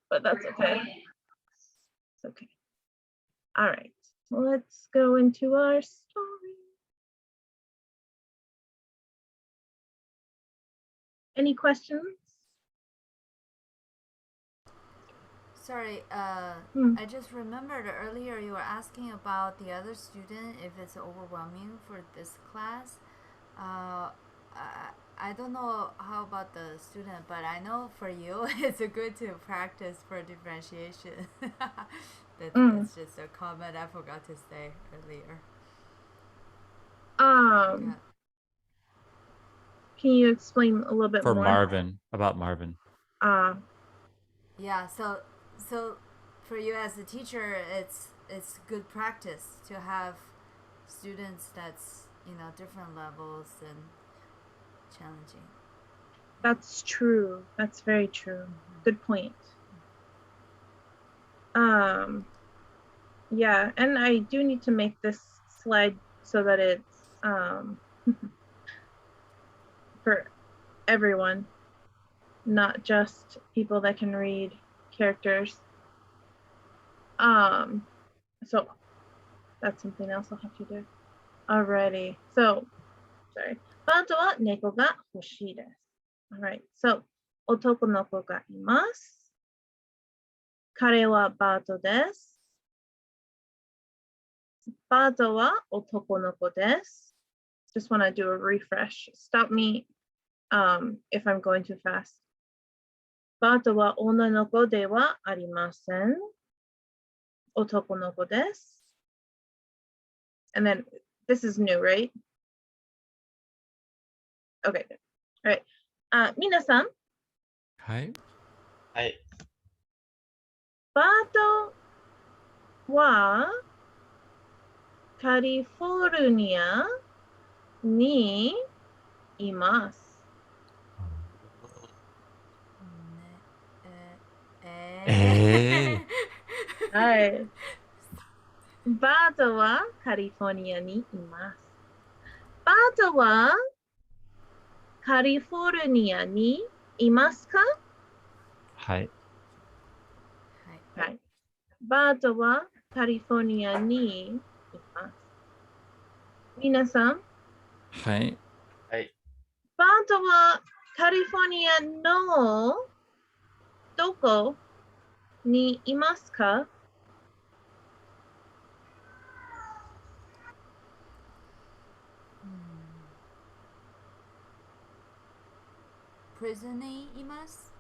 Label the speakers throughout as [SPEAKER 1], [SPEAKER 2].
[SPEAKER 1] but that's okay. It's okay. All right, let's go into our story. Any questions?
[SPEAKER 2] Sorry, I just remembered earlier you were asking about the other student if it's overwhelming for this class. I don't know how about the student, but I know for you it's a good to practice for differentiation. That's just a comment I forgot to say earlier.
[SPEAKER 1] Can you explain a little bit
[SPEAKER 3] for
[SPEAKER 1] more?
[SPEAKER 3] Marvin, about Marvin.
[SPEAKER 2] Yeah, so for you as a teacher, it's good practice to have students that's, you know, different levels and challenging.
[SPEAKER 1] That's true. That's very true. Good point. Yeah, and I do need to make this slide so that it's for everyone, not just people that can read characters. So that's something else I'll have to do. Alrighty. So, sorry. バートは猫が欲しいです。Alright. So, 男の子がいます。彼はバートです。バートは男の子です。Just want to do a refresh. Stop me if I'm going too fast. バートは女の子ではありません。男の子です。And then this is new, right? Okay. All right. 皆さん。
[SPEAKER 3] はい。
[SPEAKER 4] はい。
[SPEAKER 1] バートはカリフォルニアにいます。はい。バートはカリフォルニアにいます。バートはカリフォルニアにいますか？
[SPEAKER 3] はい。
[SPEAKER 1] はい。バートはカリフォルニアにいます。皆さん。
[SPEAKER 3] はい。
[SPEAKER 4] はい。
[SPEAKER 1] バートはカリフォルニアのどこにいますか？Prison
[SPEAKER 2] にいます。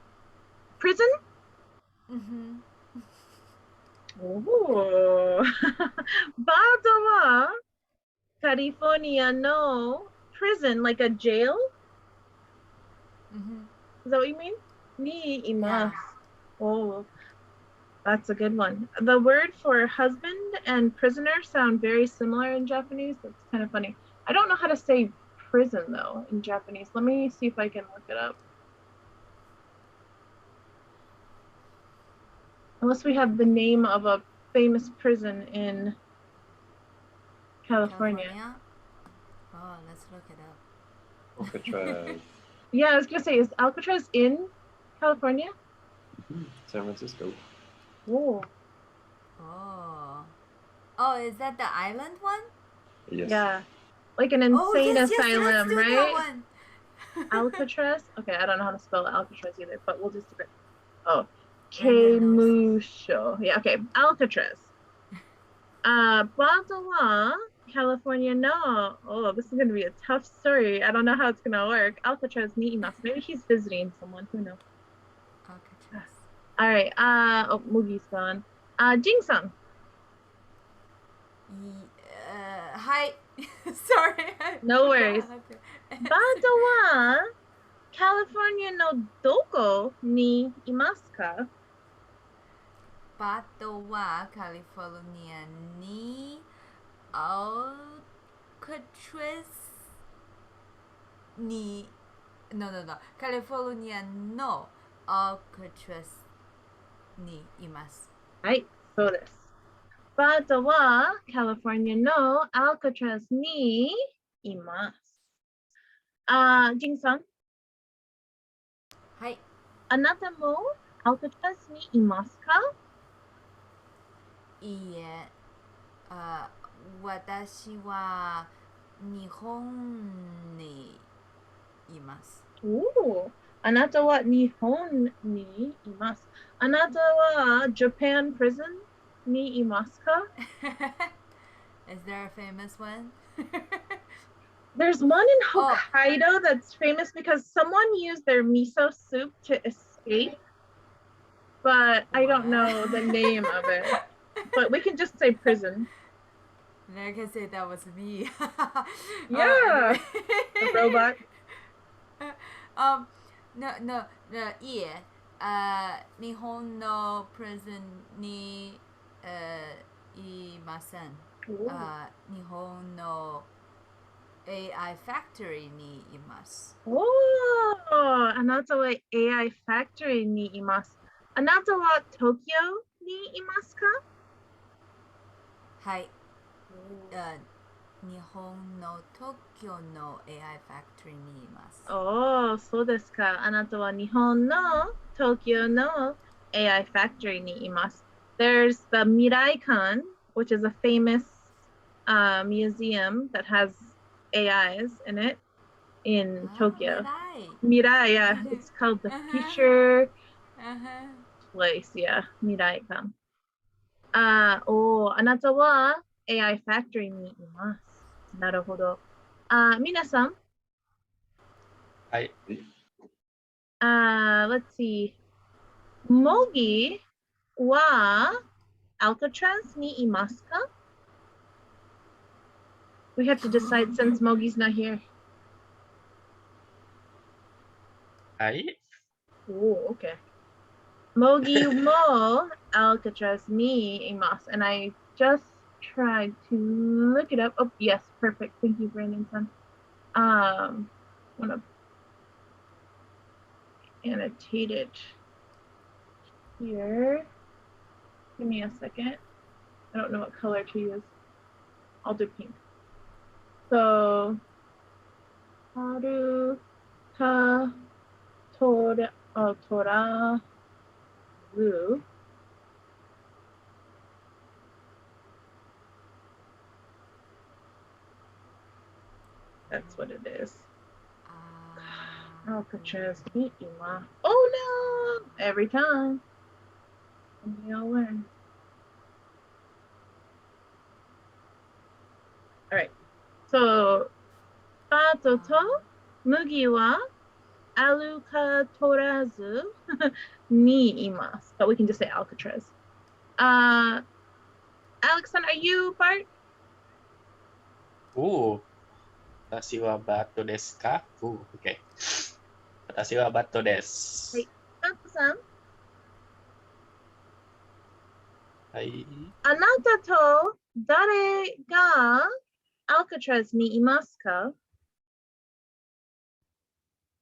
[SPEAKER 1] Prison? おお。バートはカリフォルニアの prison, like a jail? Is that what you mean? にいます。Oh, that's a good one. The word for husband and prisoner sound very similar in Japanese. That's kind of funny. I don't know how to say prison though in Japanese. Let me see if I can look it up. Unless we have the name of a famous prison in California.
[SPEAKER 2] Oh, let's look it up.
[SPEAKER 4] Alcatraz.
[SPEAKER 1] Yeah, I was gonna say, is Alcatraz in California?
[SPEAKER 4] San Francisco.
[SPEAKER 1] Oh.
[SPEAKER 2] Oh, is that the island one?
[SPEAKER 4] Yes.
[SPEAKER 1] Yeah. Like an insane asylum,
[SPEAKER 2] yes,
[SPEAKER 1] right?
[SPEAKER 2] That one.
[SPEAKER 1] Alcatraz? Okay, I don't know how to spell Alcatraz either, but we'll just do it. Oh, Kemusho. Yeah, okay, Alcatraz. Baltimore, California, no. Oh, this is going to be a tough story. I don't know how it's going to work. Alcatraz ni imasu. Maybe he's visiting someone, who knows?
[SPEAKER 2] Alcatraz.
[SPEAKER 1] All right, Mugi's gone. Jing-san.
[SPEAKER 2] Hi. Sorry.
[SPEAKER 1] No worries. Baltimore, California no doko ni imasu ka?
[SPEAKER 2] バートはカリフォルニアにアルカトラズに No カリフォルニアのアルカトラズにいます。
[SPEAKER 1] はい、そうです。バートはカリフォルニアのアルカトラズにいます。ジンさん。
[SPEAKER 2] はい。
[SPEAKER 1] あなたも Alcatraz ni imasu ka?
[SPEAKER 2] いいえ、私は日本にいます。
[SPEAKER 1] おお、あなたは日本にいます。あなたは Japan prison にいますか?
[SPEAKER 2] Is there a famous one?
[SPEAKER 1] There's one in Hokkaido that's famous because someone used their miso soup to escape, but I don't know the name of it. But we can just say prison.
[SPEAKER 2] Then I can say that was me.
[SPEAKER 1] Yeah,
[SPEAKER 2] Anyway.
[SPEAKER 1] a robot.
[SPEAKER 2] No, いいえ。日本のプレゼンに、いません。日本の AI ファクトリーにいます。
[SPEAKER 1] おお、あなたは AI ファクトリーにいます。あなたは東京にいますか?
[SPEAKER 2] はい。日本の東京の AI ファクトリーにいます。
[SPEAKER 1] おお、そうですか。あなたは日本の東京の AI factory にいます。There's the Miraikan, which is a famous museum that has AIs in it in Tokyo. Mirai, yeah, it's called the future place, yeah, Miraikan. あなたは AI factory にいます。なるほど。皆さん、
[SPEAKER 4] はい。
[SPEAKER 1] let's see. Mogi wa Alcatraz ni imasu ka? We have to decide since Mogi's not here.
[SPEAKER 4] はい。
[SPEAKER 1] Oh, okay. Mogi mo Alcatraz ni imasu. And I just tried to look it up. Oh, yes, perfect. Thank you, Brandon-san. I'm gonna annotate it here. Give me a second. I don't know what color to use. I'll do pink. So, haru ka torazu. That's what it is. Alcatraz ni ima. Oh no! Every time. And we all learn. All right. So, Bato to Mugi wa Alcatorazu ni imasu. But we can just say Alcatraz. Alexson, are you Bart?
[SPEAKER 4] 私はバットですか? Okay. 私はバットです。
[SPEAKER 1] はい。Bato-san?
[SPEAKER 4] はい。
[SPEAKER 1] あなたと誰が Alcatraz にいますか?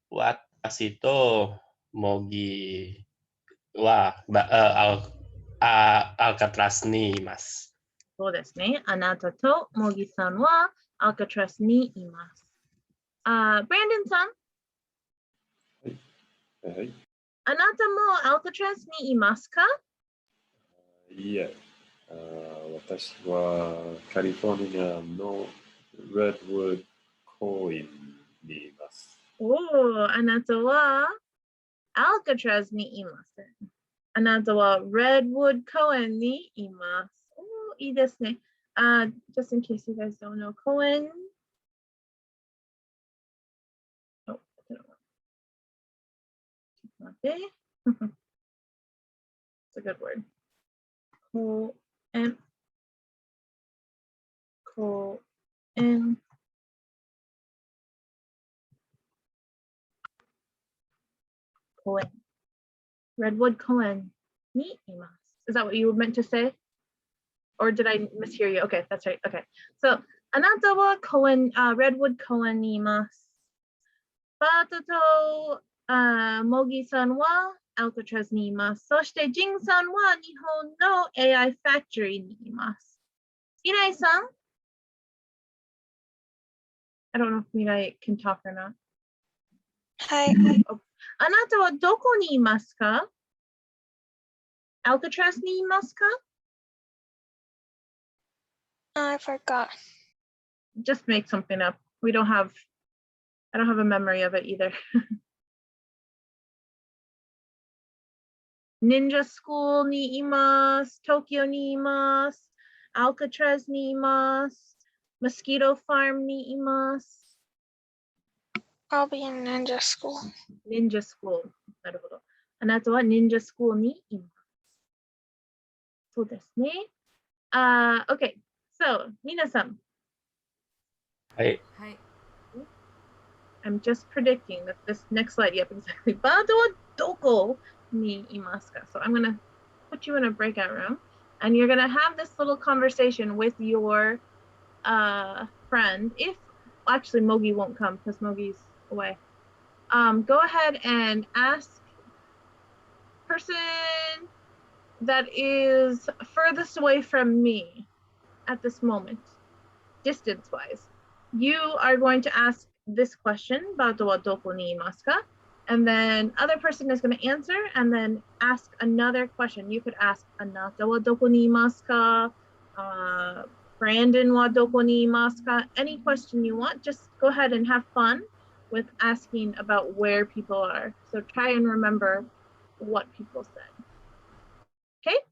[SPEAKER 4] 私とモギはアルカトラスにいます。
[SPEAKER 1] そうですね。あなたとモギさんは Alcatraz にいます。Brandon さん。
[SPEAKER 4] はい。
[SPEAKER 1] あなたも Alcatraz にいますか?
[SPEAKER 4] いえ。私はカリフォルニアのレッドウッド公園にいます。
[SPEAKER 1] あなたは Alcatraz にいません。あなたは Redwood 公園にいます。いいですね。Just in case you guys don't know, 公園。Oh, I don't know. ちょっと待って。It's a good word. 公園。公園。公園。Redwood 公園にいます。Is that what you were meant to say? Or did I mishear you? Okay, that's right. Okay. So, あなたは公園、Redwood 公園にいます。バートとモギさんは Alcatraz にいます。そしてジンさんは日本の AI Factory にいます。ミライさん I don't know if Mirai can talk or not.
[SPEAKER 5] はい。
[SPEAKER 1] あなたはどこにいますか? Alcatraz ni imasu ka?
[SPEAKER 5] I forgot.
[SPEAKER 1] Just make something up. I don't have a memory of it either. Ninja school ni imasu, Tokyo ni imasu, Alcatraz ni imasu, mosquito farm ni imasu.
[SPEAKER 5] I'll be in ninja school.
[SPEAKER 1] Ninja school. なるほど。あなたは ninja school にいます。そうですね。Okay. So, 皆さん。
[SPEAKER 3] はい。
[SPEAKER 2] はい。
[SPEAKER 1] I'm just predicting that this next slide, yep, exactly. バードはどこにいますか? So I'm going to put you in a breakout room and you're going to have this little conversation with your friend. If actually Mogi won't come because Mogi's away. Go ahead and ask person that is furthest away from me at this moment, distance-wise. You are going to ask this question, バードはどこにいますか? And then other person is going to answer and then ask another question. You could ask あなたはどこにいますか? Brandon wa doko ni imasu ka? Any question you want, just go ahead and have fun with asking about where people are. So try and remember what people said. Okay?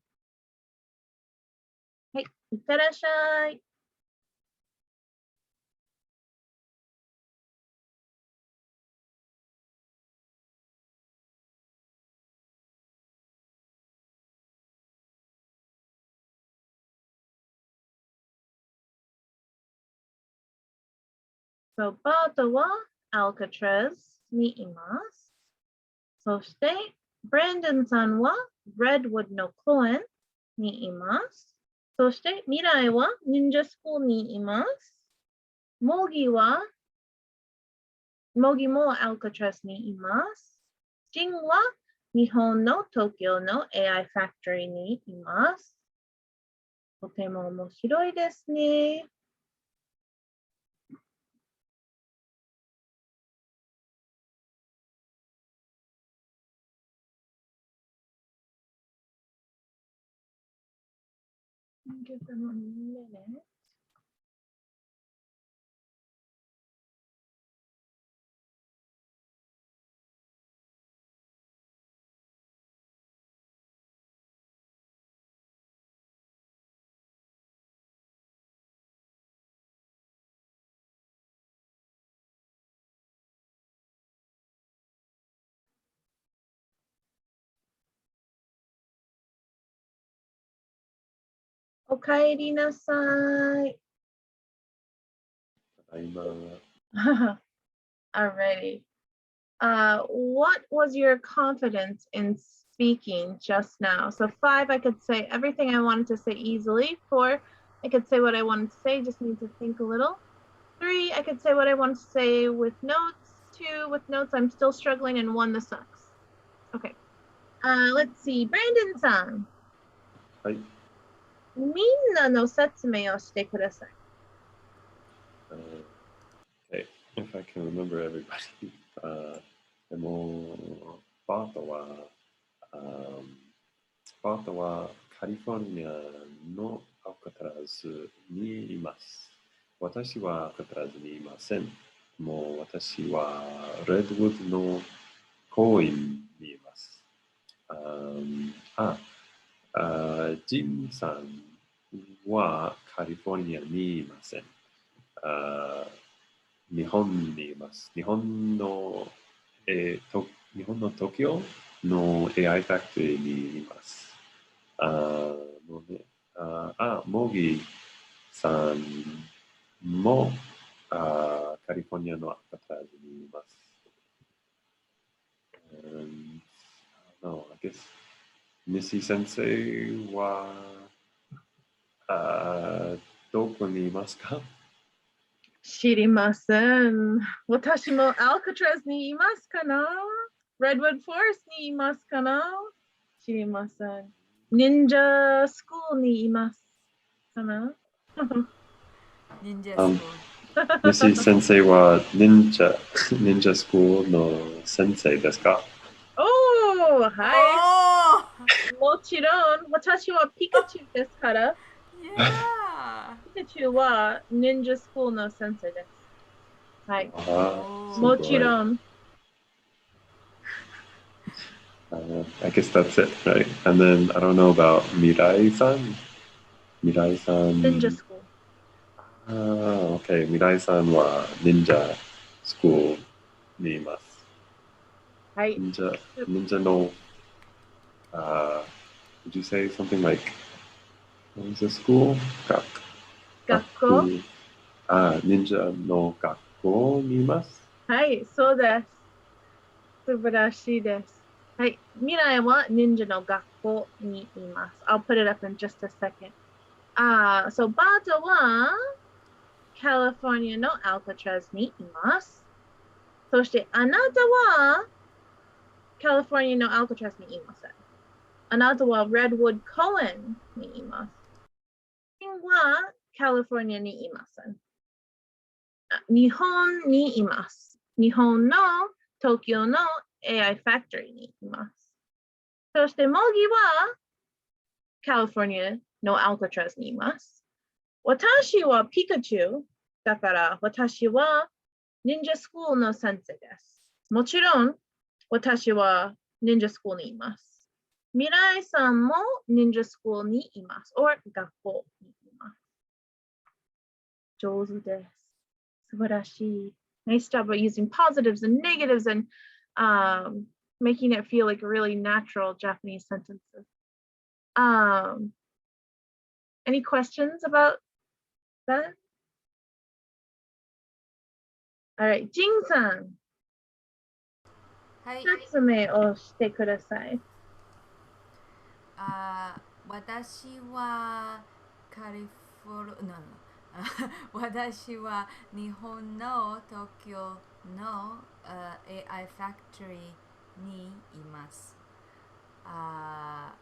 [SPEAKER 1] はい、いってらっしゃい。So, バートは Alcatraz にいます。そして、Brandon さんは Redwood の公園にいます。そして、未来は Ninja School にいます。モギも Alcatraz にいます。ジンは日本の東京の AI ファクトリーにいます。とても面白いですね。Give them a minute. O kaeri nasai.
[SPEAKER 4] ただいま。
[SPEAKER 1] Alrighty. What was your confidence in speaking just now? So 5, I could say everything I wanted to say easily. 4, I could say what I wanted to say, just need to think a little. 3, I could say what I wanted to say with notes. 2, with notes, I'm still struggling. And 1, this sucks. Okay. Let's see. Brandon さん。
[SPEAKER 4] はい。
[SPEAKER 1] みんなの説明をしてください。
[SPEAKER 4] Okay, if I can remember everybody. でも、バートはカリフォルニアのアルカトラズにいます。私はアルカトラズにいません。もう私はレッドウッドの公園にいます。ジンさんはカリフォルニアにいません。日本にいます。日本の東京の AI ファクトリーにいます。モギさんもカリフォルニアのアルカトラズにいます。I guess Missy 先生はどこにいますか？
[SPEAKER 1] 知りません。私も Alcatraz にいますかな？ Redwood Forest にいますかな？知りません。Ninja School にいますかな？
[SPEAKER 2] Ninja School.
[SPEAKER 4] Missy 先生は忍者スクールの先生ですか？Oh,
[SPEAKER 1] hi.
[SPEAKER 2] Oh!
[SPEAKER 1] もちろん、私はピカチュウですから、
[SPEAKER 2] Yeah.
[SPEAKER 1] ピカチュウは忍者スクールの先生です。はい。
[SPEAKER 2] Oh.
[SPEAKER 1] もちろん。
[SPEAKER 4] I guess that's it, right? And then I don't know about Mirai-san. Mirai-san.
[SPEAKER 1] Ninja School.
[SPEAKER 4] Okay. Mirai-san は Ninja School にいます。
[SPEAKER 1] はい。
[SPEAKER 4] Ninja no, would you say something like, what was the school?
[SPEAKER 1] 学校
[SPEAKER 4] 忍者の学校にいます。
[SPEAKER 1] はい、そうです。素晴らしいです。はい、未来は忍者の学校にいます。I'll put it up in just a second. So バートはカリフォルニアのアルカトラズにいます。そしてあなたはカリフォルニアのアルカトラズにいません。あなたはレッドウッド公園にいます。はカリフォルニアにいません。日本にいます。日本の東京の AI ファクトリーにいます。そしてモギはカリフォルニアのアルカトラズにいます。私はピカチュウだから私は忍者スクールの先生です。もちろん私は忍者スクールにいます。未来さんも忍者スクールにいます。or 学校にいます。上手です。素晴らしい。Nice job about using positives and negatives and making it feel like really natural Japanese sentences. Any questions about that? All right, Jing さん、
[SPEAKER 2] はい。
[SPEAKER 1] 説明をしてください。
[SPEAKER 2] 私はカリフォルニア、私は日本の東京の、AI ファクトリーにいます。バ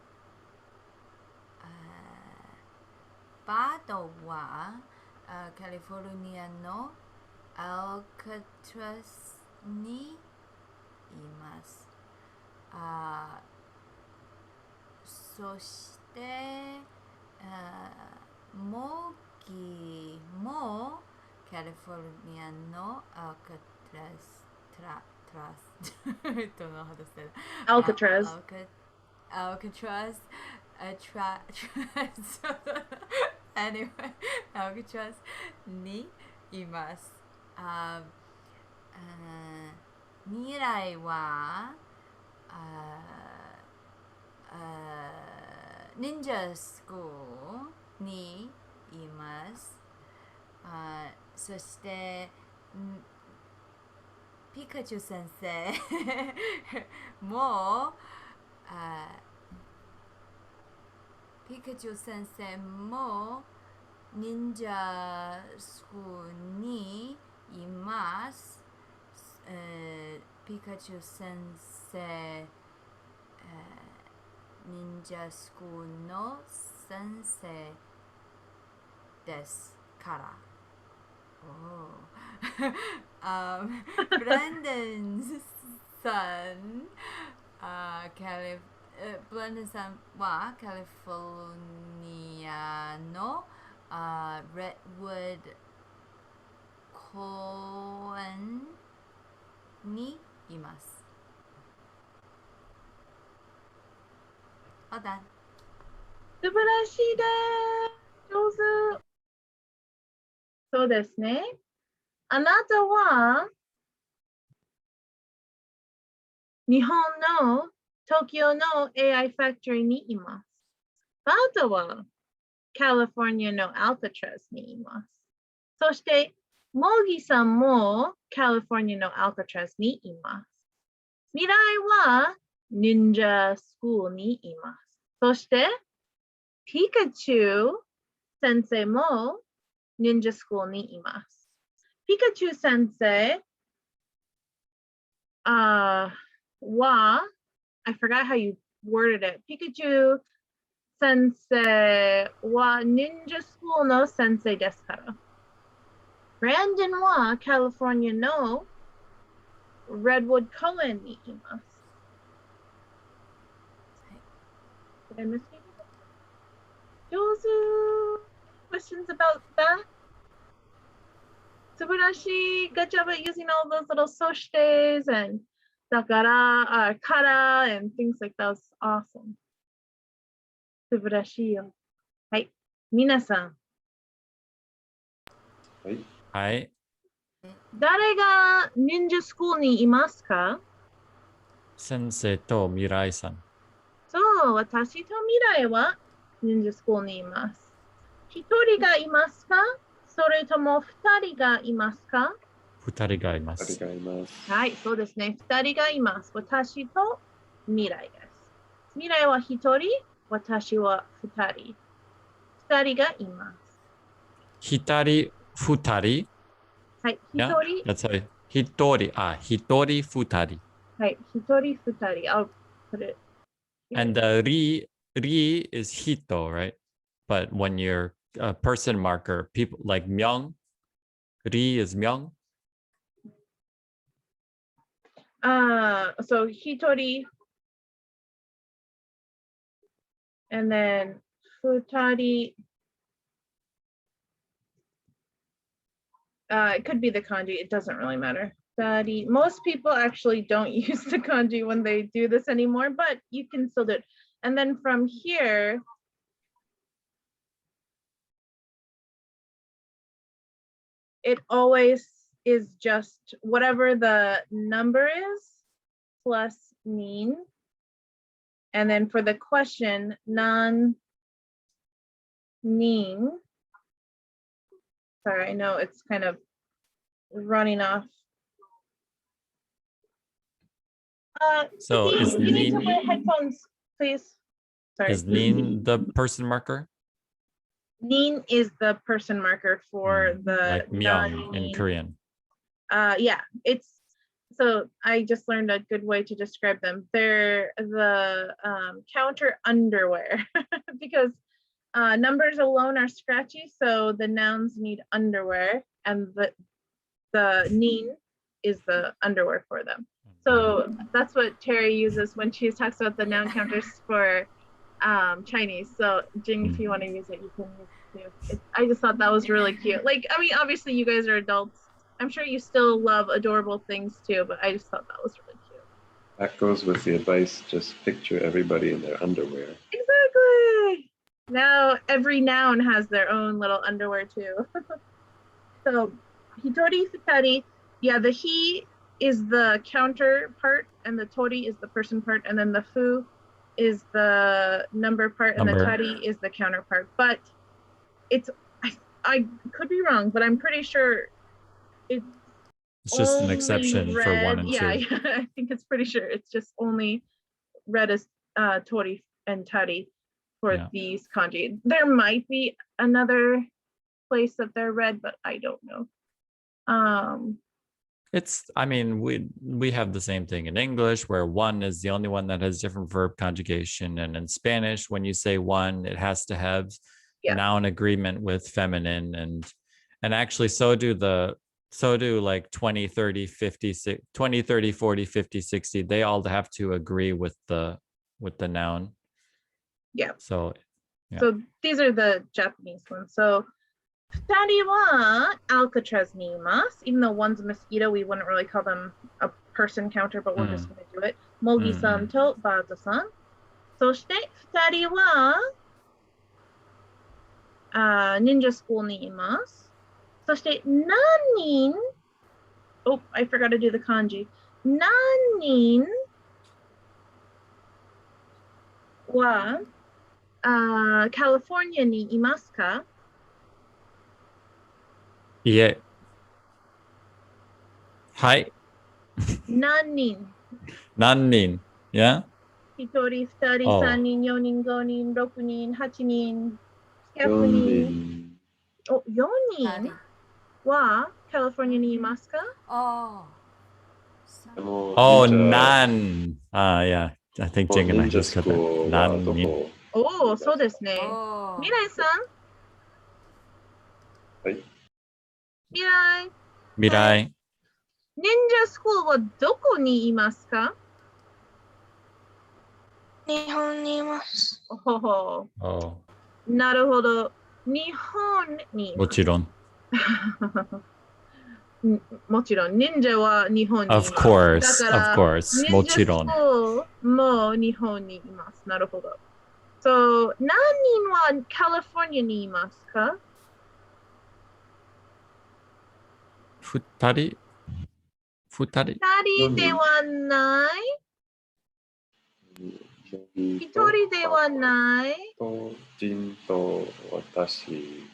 [SPEAKER 2] ードはカリフォルニアのアルカトラスにいます。そしてモギもカリフォルニアのアルカトラスdon't know how to say that. Alcatraz. Anyway, Alcatraz にいます。未来は忍者スクールにいます。そしてピカチュウ先生も忍者スクールにいます。ピカチュウ先生、忍者スクールの先生ですから。ブランデンさん、ブランデンさんはカリフォルニアのレッドウッド公園にいます。All done.
[SPEAKER 1] 素晴らしいです。上手。そうですね。あなたは日本の東京の AI ファクトリーにいます。バートはカリフォルニアのアルカトラズにいます。そしてモギさんもカリフォルニアのアルカトラズにいます。未来は忍者スクールにいます。そしてピカチュウ先生も忍者スクールにいます。ピカチュウ先生は、I forgot how you worded it. ピカチュウ先生は忍者スクールの先生ですから。ブランデンはカリフォルニアのレッドウッド公園にいます。Did I miss anything? Jozu. Questions about that? Subarashi, good job at using all those little soshtes and dakara, kara, and things like that. Was awesome. Subarashi yo. Hai. Minasan,
[SPEAKER 4] はい。
[SPEAKER 3] はい。
[SPEAKER 1] 誰が忍者スクールにいますか？
[SPEAKER 3] 先生と未来さん。
[SPEAKER 1] そう、私と未来は忍者スクールにいます。一人がいますか？それとも二人がいますか？
[SPEAKER 3] 二人がいま
[SPEAKER 4] あり
[SPEAKER 3] す。
[SPEAKER 4] がいます。
[SPEAKER 1] はい、そうですね。二人がいます。私と未来です。未来は一人、私は二人。二人がいます。
[SPEAKER 3] 一人、二人。
[SPEAKER 1] はい、一
[SPEAKER 3] Yeah,
[SPEAKER 1] 人、
[SPEAKER 3] that's right. 一人、一人、二人。
[SPEAKER 1] はい、一人、二人。I'll put it here.
[SPEAKER 3] And ri is hito, right? But when you're a person marker, people like myung, ri is myung.
[SPEAKER 1] So hitori, and then futari. It could be the kanji. It doesn't really matter. Futari. Most people actually don't use the kanji when they do this anymore, but you can still do it. And then from here, it always is just whatever the number is plus nin. And then for the question, nan ning. Sorry, I know it's kind of running off.
[SPEAKER 3] So is
[SPEAKER 1] you need to
[SPEAKER 3] nin,
[SPEAKER 1] wear headphones, please. Sorry.
[SPEAKER 3] is nin the person marker?
[SPEAKER 1] Nin is the person marker for the
[SPEAKER 3] Like myung in
[SPEAKER 1] non-nin.
[SPEAKER 3] Korean.
[SPEAKER 1] Yeah, it's so I just learned a good way to describe them. They're the counter underwear because numbers alone are scratchy, so the nouns need underwear, and the nin is the underwear for them. So that's what Terry uses when she talks about the noun counters for Chinese. So Jing, if you want to use it, you can use it too. I just thought that was really cute. Like, I mean, obviously you guys are adults. I'm sure you still love adorable things too, but I just thought that was really cute.
[SPEAKER 4] That goes with the advice, just picture everybody in their underwear.
[SPEAKER 1] Exactly. Now every noun has their own little underwear too. So hitori, futari, yeah, the he is the counter part and the tori is the person part, and then the fu is the number part and the tari is the counter part. But it's I could be wrong, but I'm pretty sure it's
[SPEAKER 3] just an exception
[SPEAKER 1] red.
[SPEAKER 3] for 1 and 2.
[SPEAKER 1] Yeah, I think it's pretty sure it's just only red as tori and tari for these kanji. There might be another place that they're red, but I don't know.
[SPEAKER 3] It's, I mean, we have the same thing in English where one is the only one that has different verb conjugation. And in Spanish, when you say one, it has to have noun agreement with feminine. And actually so do like 20, 30, 50, 20, 30, 40, 50, 60. They all have to agree with the noun.
[SPEAKER 1] Yeah.
[SPEAKER 3] So
[SPEAKER 1] these are the Japanese ones. So 二人は Alcatraz にいます。Even though one's a mosquito, we wouldn't really call them a person counter, but we're just going to do it. モギさんとバートさん。そして二人は忍者スクールにいます。そして何人 Oh, I forgot to do the kanji. 何人はカリフォルニアにいますか？
[SPEAKER 3] いえ。はい。
[SPEAKER 1] 何人
[SPEAKER 3] Yeah?
[SPEAKER 1] 一人、二人、三人、四人、五人、六人、八人、百人。お、4人はカリフォルニアにいますか？
[SPEAKER 3] Oh, none. Yeah. I think Jing and I just got that. None.
[SPEAKER 1] Oh, そうですね。未来さん。
[SPEAKER 4] はい。
[SPEAKER 3] 未来。
[SPEAKER 1] 忍者スクールはどこにいますか？
[SPEAKER 5] 日本にいます。
[SPEAKER 1] ほほ。
[SPEAKER 3] Oh,
[SPEAKER 1] なるほど。日本にいます。
[SPEAKER 3] もちろん。
[SPEAKER 1] もちろん、忍者は日本にいます。
[SPEAKER 3] Of course,
[SPEAKER 1] だから
[SPEAKER 3] of course.
[SPEAKER 1] 忍者スク
[SPEAKER 3] もちろん。
[SPEAKER 1] ールも日本にいます。なるほど。So、何人はカリフォルニアにいますか？
[SPEAKER 3] 二人二人
[SPEAKER 1] 二人ではない。一人ではない。
[SPEAKER 4] とジンと私。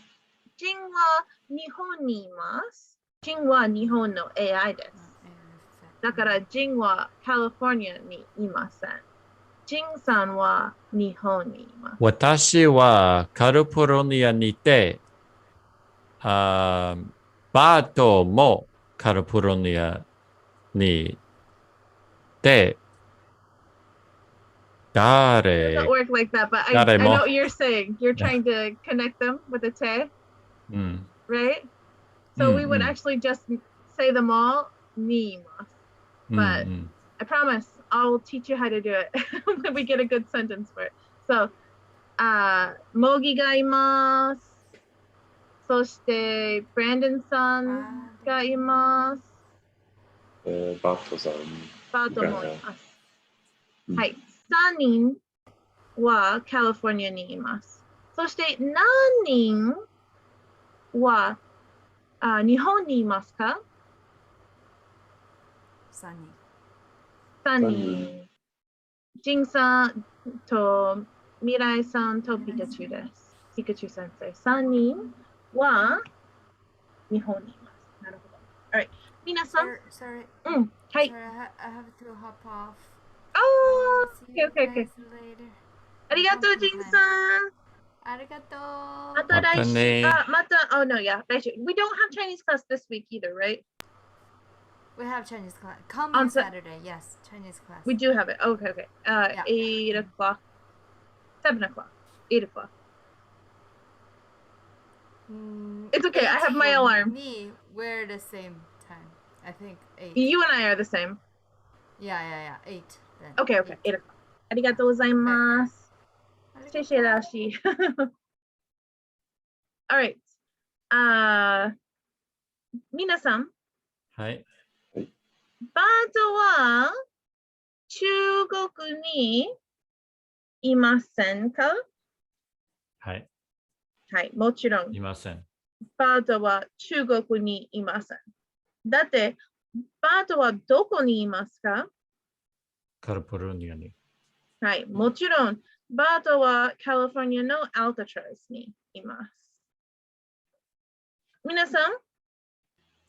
[SPEAKER 1] ジンは日本にいます。ジンは日本の AI です。だからジンはカリフォルニアにいません。ジンさんは日本にいます。
[SPEAKER 3] 私はカリフォルニアにいて、バートもカリフォルニアにいて、
[SPEAKER 1] It doesn't
[SPEAKER 3] 誰
[SPEAKER 1] work like that, but I
[SPEAKER 3] 誰
[SPEAKER 1] know
[SPEAKER 3] も
[SPEAKER 1] what you're saying. You're trying to connect them with a te,
[SPEAKER 3] うん
[SPEAKER 1] right?
[SPEAKER 3] う
[SPEAKER 1] So
[SPEAKER 3] ん
[SPEAKER 1] we would
[SPEAKER 3] うん
[SPEAKER 1] actually just say them all, にいます。
[SPEAKER 3] うんう
[SPEAKER 1] But
[SPEAKER 3] ん
[SPEAKER 1] I promise I'll teach you how to do it when we get a good sentence for it. So, モギがいます。そして、ブランドンさんがいます。
[SPEAKER 4] バットさん
[SPEAKER 1] バートもい
[SPEAKER 4] が
[SPEAKER 1] ます。
[SPEAKER 4] うん
[SPEAKER 1] はい。3人はカリフォルニアにいます。そして何人は日本にいますか？
[SPEAKER 2] 3人。
[SPEAKER 1] 3
[SPEAKER 4] 3
[SPEAKER 1] 人。ジンさんと未来さんとピカチュウです。ピカチュウ先生。3人は日本にいます。なるほど。Alright. 皆さん。
[SPEAKER 2] Sorry.
[SPEAKER 1] うん。はい。
[SPEAKER 2] Sorry, I have to hop off.
[SPEAKER 1] Oh,
[SPEAKER 2] See you
[SPEAKER 1] okay, okay,
[SPEAKER 2] guys
[SPEAKER 1] okay.
[SPEAKER 2] later.
[SPEAKER 1] ありがとう、ジンさん。
[SPEAKER 2] ありがとう。
[SPEAKER 1] また来週。
[SPEAKER 3] またね。
[SPEAKER 1] また、oh no, yeah, 来週。We don't have Chinese class this week either, right?
[SPEAKER 2] We have Chinese class. Come
[SPEAKER 1] On
[SPEAKER 2] on
[SPEAKER 1] Sa-
[SPEAKER 2] Saturday. Yes, Chinese class.
[SPEAKER 1] We do have it. Okay, okay.
[SPEAKER 2] Yeah.
[SPEAKER 1] 8 o'clock, 7 o'clock, 8 o'clock. It's okay. I
[SPEAKER 2] 8
[SPEAKER 1] have my
[SPEAKER 2] for
[SPEAKER 1] alarm.
[SPEAKER 2] Me, we're the same time. I think 8.
[SPEAKER 1] You and I are the same.
[SPEAKER 2] Yeah. 8 then.
[SPEAKER 1] Okay, okay. 8 o'clock. ありがとうございます。谢谢老师。All right. 皆さん、
[SPEAKER 3] はい
[SPEAKER 1] バートは中国にいませんか？
[SPEAKER 3] はい
[SPEAKER 1] はい、もちろん。
[SPEAKER 3] いません。
[SPEAKER 1] バートは中国にいません。だって、バートはどこにいますか？
[SPEAKER 3] カリフォルニアに。
[SPEAKER 1] はい、もちろん、バートはカリフォルニアのアルタトラスにいます。皆さん、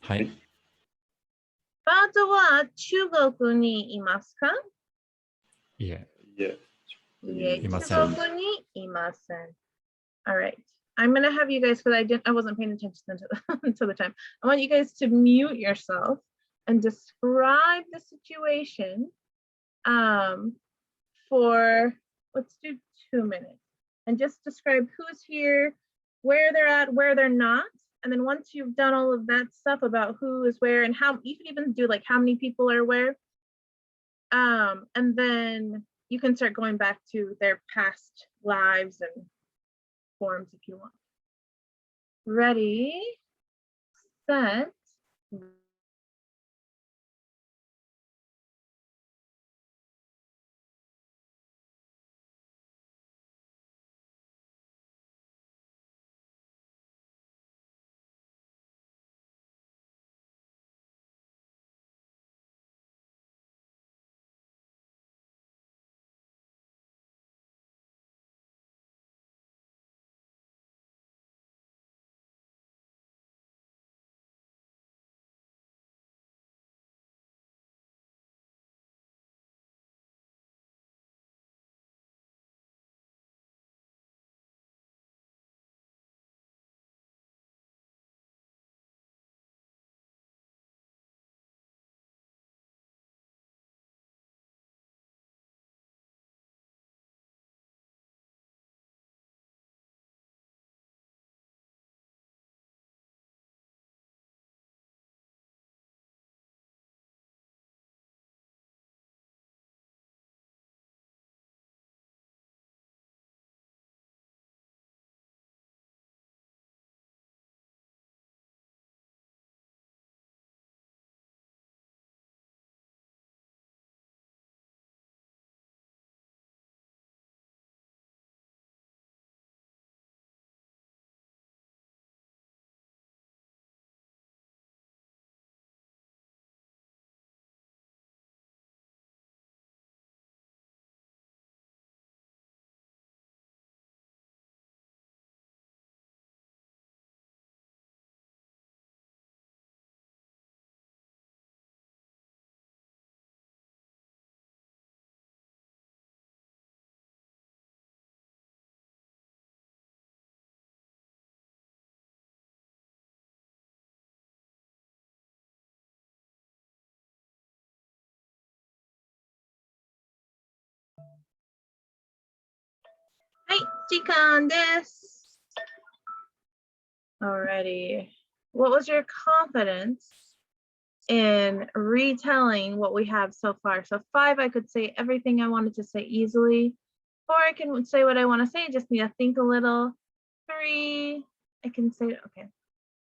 [SPEAKER 3] はい。
[SPEAKER 1] バートは中国にいますか？
[SPEAKER 3] いえ。
[SPEAKER 4] いえ
[SPEAKER 1] いえ、
[SPEAKER 3] いません
[SPEAKER 1] 中国にいません。All right. I'm gonna have you guys, because I wasn't paying attention to the time. I want you guys to mute yourself and describe the situation for, let's do 2 minutes, and just describe who's here, where they're at, where they're not. And then once you've done all of that stuff about who is where and how, you can even do like how many people are where. And then you can start going back to their past lives and forms if you want. Ready, set, Jikan desu. Alrighty. What was your confidence in retelling what we have so far? So 5, I could say everything I wanted to say easily. 4, I can say what I want to say, just need to think a little. 3, I can say, okay.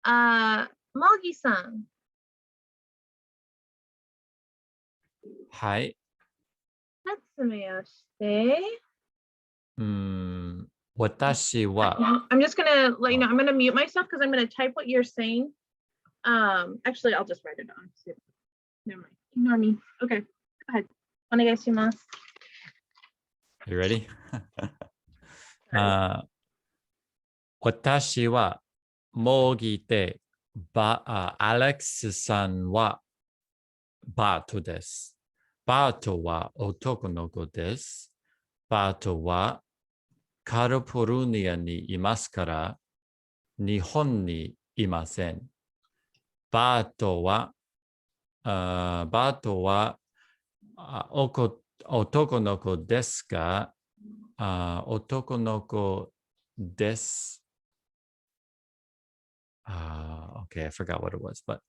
[SPEAKER 1] Mogi-san.
[SPEAKER 3] はい。
[SPEAKER 1] 説明をして。
[SPEAKER 3] 私は
[SPEAKER 1] I'm just gonna let you know, I'm gonna mute myself because I'm gonna type what you're saying. Actually, I'll just write it down. Never mind. Ignore me. Okay, go ahead. お願いします。
[SPEAKER 3] You ready? 私はもぎでアレックスさんはバートです。バートは男の子です。バートはカリフォルニアにいますから日本にいません。バートは男の子ですが、男の子です。Okay, I forgot what it was, but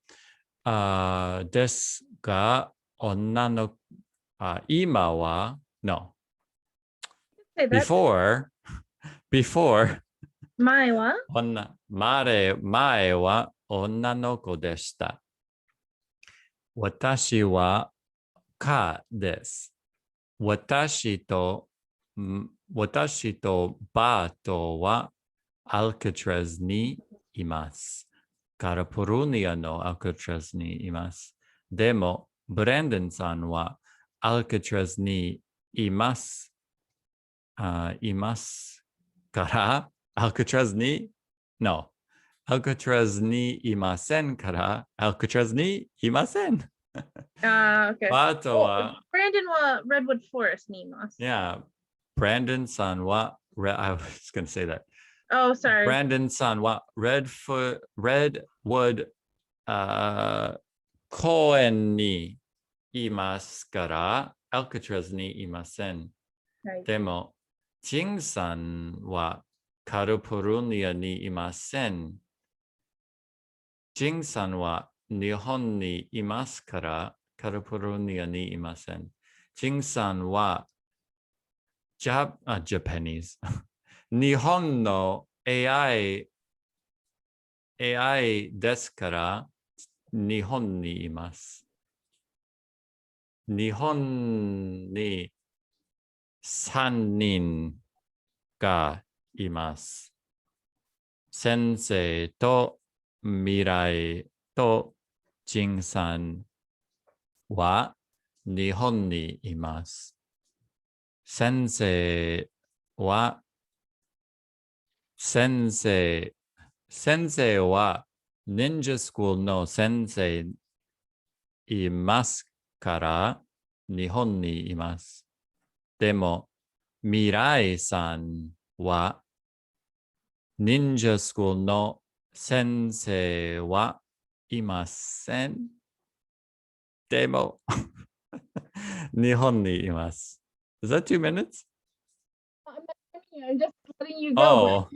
[SPEAKER 3] ですが、女の今は no. Before
[SPEAKER 1] 前は
[SPEAKER 3] 前は女の子でした。私はかです。私とバートはアルカトラズにいます。カリフォルニアのアルカトラズにいます。でも、ブレンドンさんはアルカトラズにいます。いますから、アルカトラズに No。アルカトラズにいませんから、アルカトラズにいません。
[SPEAKER 1] Okay.
[SPEAKER 3] バートは、
[SPEAKER 1] Brandon は Redwood Forest にいます。
[SPEAKER 3] Yeah, Brandonさんは、I was going to say that.
[SPEAKER 1] Oh, sorry.
[SPEAKER 3] Brandonさんは Redwood 公園にいますから、アルカトラズにいません。
[SPEAKER 1] はい、
[SPEAKER 3] でも、ジンさんはカリフォルニアにいません。ジンさんは日本にいますから、カリフォルニアにいません。ジンさんはJapanese 日本の AI ですから日本にいます。日本に3人がいます。先生と未来とジンさんは日本にいます。先生は忍者スクールの先生いますから日本にいます。でも未来さんは忍者スクールの先生はいません。でも日本にいます。Is that 2 minutes?
[SPEAKER 1] I'm just letting you go.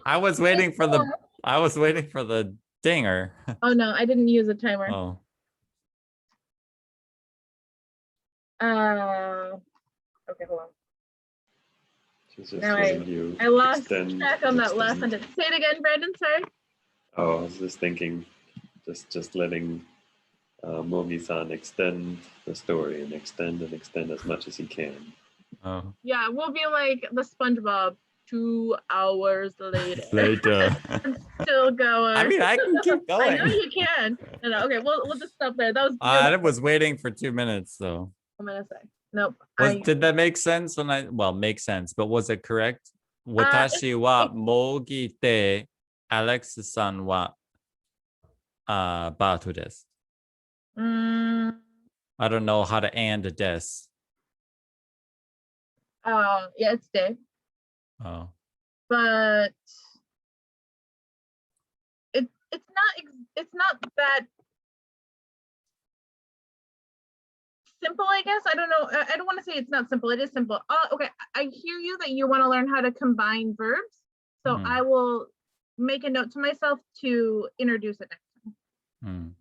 [SPEAKER 3] I was waiting for the dinger.
[SPEAKER 1] Oh no, I didn't use a timer.
[SPEAKER 3] Oh.
[SPEAKER 1] Okay, hold on.
[SPEAKER 4] She's just
[SPEAKER 1] Now
[SPEAKER 4] letting you
[SPEAKER 1] I lost
[SPEAKER 4] extend,
[SPEAKER 1] track on that last
[SPEAKER 4] extend.
[SPEAKER 1] sentence. Say it again, Brandon. Sorry.
[SPEAKER 4] Oh, I was just thinking, just letting Mogi-san extend the story and extend as much as he can.
[SPEAKER 3] Oh.
[SPEAKER 1] Yeah, we'll be like the SpongeBob 2 hours later. I'm still going.
[SPEAKER 3] I mean, I can keep going.
[SPEAKER 1] I know you can. No, okay, we'll just stop there. That was
[SPEAKER 3] I was waiting for 2 minutes, so.
[SPEAKER 1] I'm gonna say nope.
[SPEAKER 3] Did that make sense make sense, but was it correct? Watashi wa mogi de Alex-san wa batu desu. I don't know how to and a des.
[SPEAKER 1] Yeah, it's day.
[SPEAKER 3] Oh.
[SPEAKER 1] But it's not that simple, I guess. I don't know. I don't want to say it's not simple. It is simple. Okay. I hear you that you want to learn how to combine verbs. So I will make a note to myself to introduce it next time.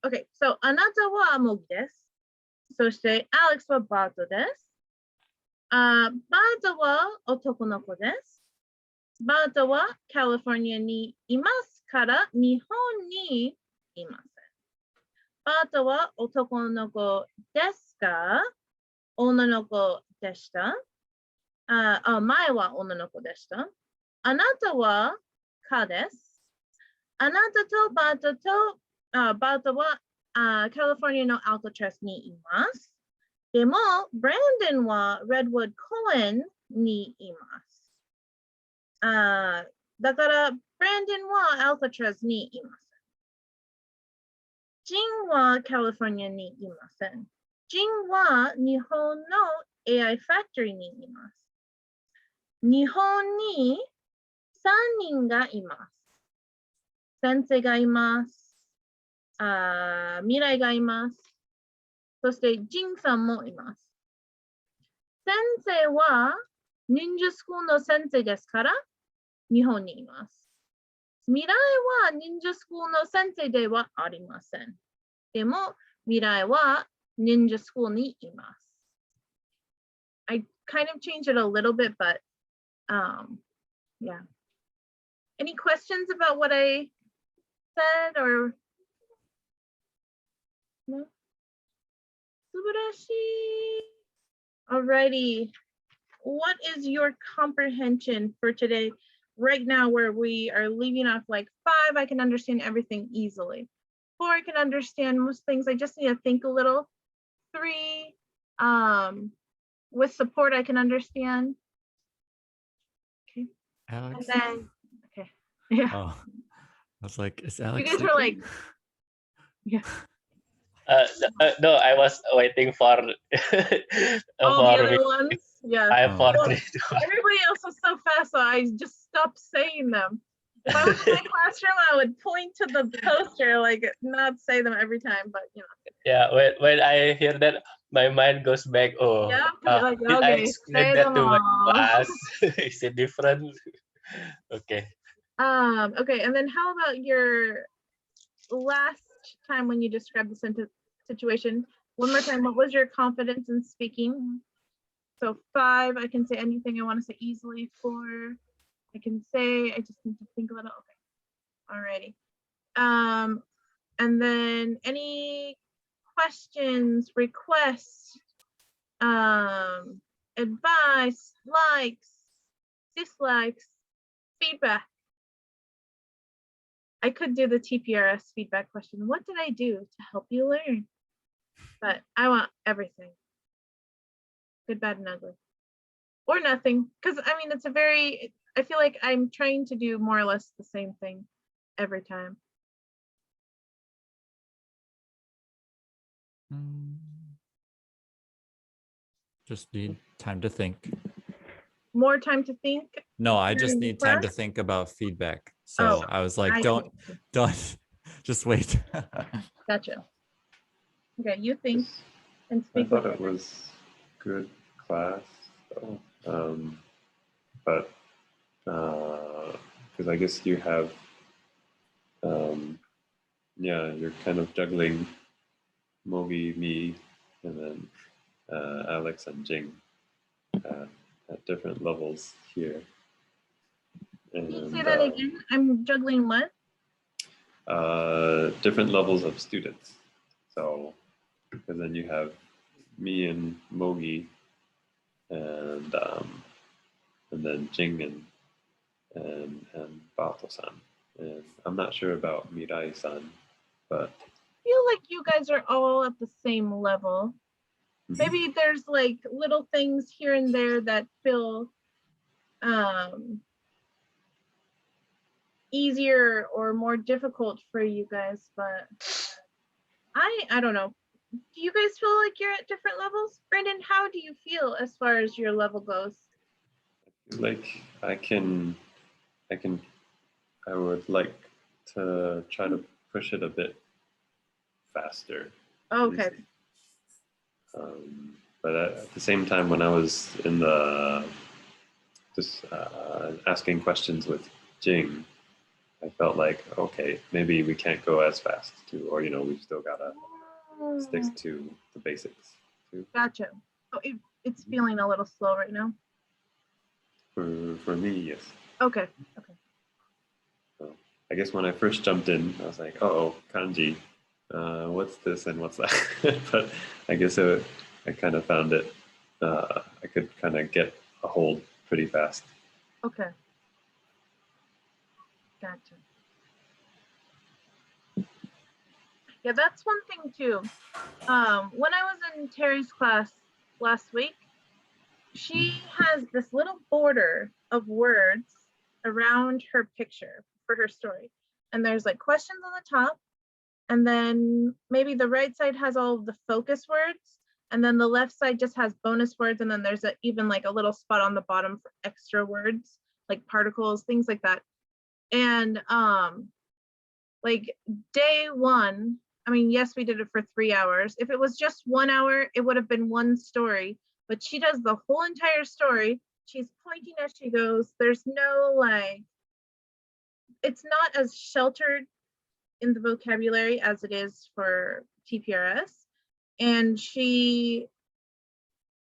[SPEAKER 1] Okay. So あなたはモギです。そしてアレックスはバートです。バートは男の子です。バートはカリフォルニアにいますから日本にいません。バートは男の子ですか？女の子でした。前は女の子でした。あなたはかです。あなたとバートと、バートはカリフォルニアのアルカトラスにいます。でも、ブランドンはレッドウッド公園にいます。だから、ブランドンはアルカトラスにいます。ジンはカリフォルニアにいません。ジンは日本の AI ファクトリーにいます。日本に3人がいます。先生がいます。未来がいます。そしてジンさんもいます。先生は忍者スクールの先生ですから日本にいます。未来は忍者スクールの先生ではありません。でも未来は忍者スクールにいます。I kind of changed it a little bit, but yeah. Any questions about what I said or no? Alrighty. What is your comprehension for today? Right now, where we are leaving off like 5, I can understand everything easily. 4, I can understand most things. I just need to think a little. 3, with support, I can understand. Okay.
[SPEAKER 3] Alex?
[SPEAKER 1] And then, okay. Yeah.
[SPEAKER 3] Oh, I was like, is Alex?
[SPEAKER 1] You guys were like, yeah.
[SPEAKER 6] No, I was waiting for
[SPEAKER 1] All the other
[SPEAKER 6] me.
[SPEAKER 1] ones. Yeah.
[SPEAKER 6] I for
[SPEAKER 1] Well,
[SPEAKER 6] 3.
[SPEAKER 1] everybody else was so fast, so I just stopped saying them. If I was in my classroom, I would point to the poster, like not say them every time, but you know.
[SPEAKER 6] Yeah, when I hear that, my mind goes back. Oh,
[SPEAKER 1] Yeah, 'cause you're like,
[SPEAKER 6] did I
[SPEAKER 1] okay,
[SPEAKER 6] explain
[SPEAKER 1] say
[SPEAKER 6] that
[SPEAKER 1] them
[SPEAKER 6] to my
[SPEAKER 1] all.
[SPEAKER 6] class? Is it different? Okay.
[SPEAKER 1] Okay, and then how about your last time when you described the situation? One more time, what was your confidence in speaking? So 5, I can say anything I want to say easily. 4, I can say, I just need to think a little. Okay, alrighty. And then any questions, requests, advice, likes, dislikes, feedback. I could do the TPRS feedback question. What did I do to help you learn? But I want everything. Good, bad, and ugly. Or nothing. Because I mean, I feel like I'm trying to do more or less the same thing every time.
[SPEAKER 3] Just need time to think.
[SPEAKER 1] More time to think?
[SPEAKER 3] No, I just
[SPEAKER 1] during
[SPEAKER 3] need time to
[SPEAKER 1] class?
[SPEAKER 3] think about feedback. So I was like, don't, just wait.
[SPEAKER 1] Gotcha. Okay, you think and
[SPEAKER 4] I
[SPEAKER 1] speak.
[SPEAKER 4] thought it was good class, though. But because I guess you have, yeah, you're kind of juggling Mogi, me, and then Alex and Jing at different levels here.
[SPEAKER 1] Can you
[SPEAKER 4] And
[SPEAKER 1] say that again? I'm juggling what?
[SPEAKER 4] different levels of students. So, because then you have me and Mogi, and then Jing and Bato-san. And I'm not sure about Mirai-san, but
[SPEAKER 1] I feel like you guys are all at the same level. Maybe there's like little things here and there that feel easier or more difficult for you guys, but I don't know. Do you guys feel like you're at different levels? Brandon, how do you feel as far as your level goes?
[SPEAKER 4] like I would like to try to push it a bit faster.
[SPEAKER 1] Okay.
[SPEAKER 4] But at the same time, when I was in the asking questions with Jing, I felt like, okay, maybe we can't go as fast too, or we've still gotta stick to the basics too.
[SPEAKER 1] Gotcha. So it's feeling a little slow right now.
[SPEAKER 4] For me, yes.
[SPEAKER 1] Okay.
[SPEAKER 4] So I guess when I first jumped in, I was like, oh, kanji, what's this and what's that? But I guess I kind of found it. I could kind of get a hold pretty fast.
[SPEAKER 1] Okay. Gotcha. Yeah, that's one thing too. When I was in Terry's class last week, she has this little border of words around her picture for her story. And there's like questions on the top, and then maybe the right side has all of the focus words, and then the left side just has bonus words, and then there's even like a little spot on the bottom for extra words, like particles, things like that. And like day one, I mean, yes, we did it for 3 hours. If it was just 1 hour, it would have been one story, but she does the whole entire story. She's pointing as she goes. There's no like, it's not as sheltered in the vocabulary as it is for TPRS. And she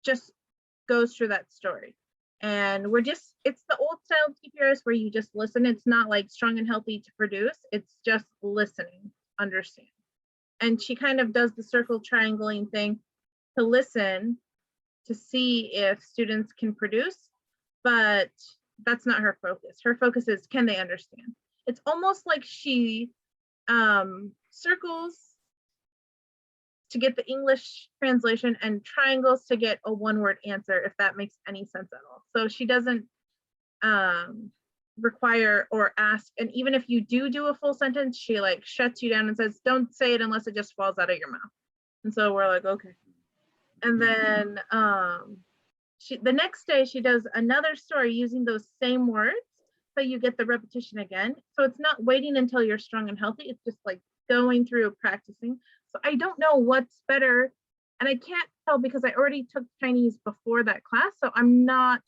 [SPEAKER 1] just goes through that story. And it's the old style TPRS where you just listen. It's not like strong and healthy to produce. It's just listening, understand. And she kind of does the circle triangling thing to listen to see if students can produce, but that's not her focus. Her focus is, can they understand? It's almost like she circles to get the English translation and triangles to get a one-word answer, if that makes any sense at all. So she doesn't require or ask, and even if you do a full sentence, she like shuts you down and says, don't say it unless it just falls out of your mouth. And so we're like, okay. And then the next day she does another story using those same words, so you get the repetition again. So it's not waiting until you're strong and healthy, it's just like going through practicing. So I don't know what's better, and I can't tell because I already took Chinese before that class, so I'm not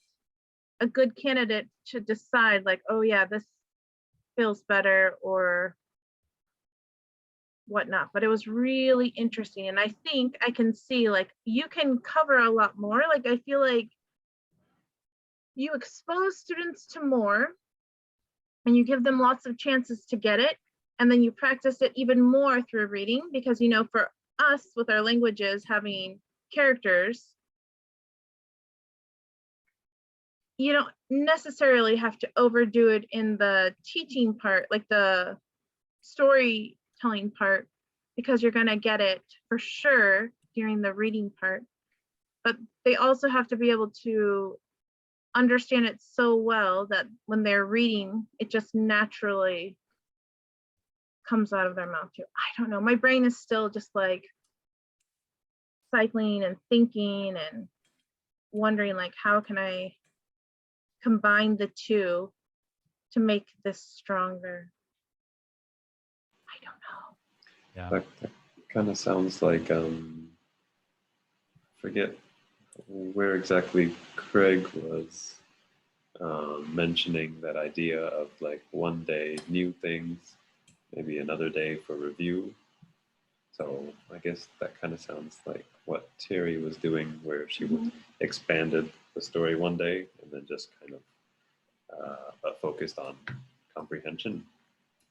[SPEAKER 1] a good candidate to decide like, oh yeah, this feels better or whatnot. But it was really interesting, and I think I can see like you can cover a lot more. Like I feel like you expose students to more and you give them lots of chances to get it, and then you practice it even more through reading, because for us with our languages having characters, you don't necessarily have to overdo it in the teaching part, like the storytelling part, because you're going to get it for sure during the reading part. But they also have to be able to understand it so well that when they're reading, it just naturally comes out of their mouth too. I don't know. My brain is still just like cycling and thinking and wondering like, how can I combine the two to make this stronger? I don't know.
[SPEAKER 3] Yeah.
[SPEAKER 4] That kind of sounds like forget where exactly Craig was mentioning that idea of like one day new things, maybe another day for review. So I guess that kind of sounds like what Terry was doing, where she expanded the story one day and then just kind of focused on comprehension.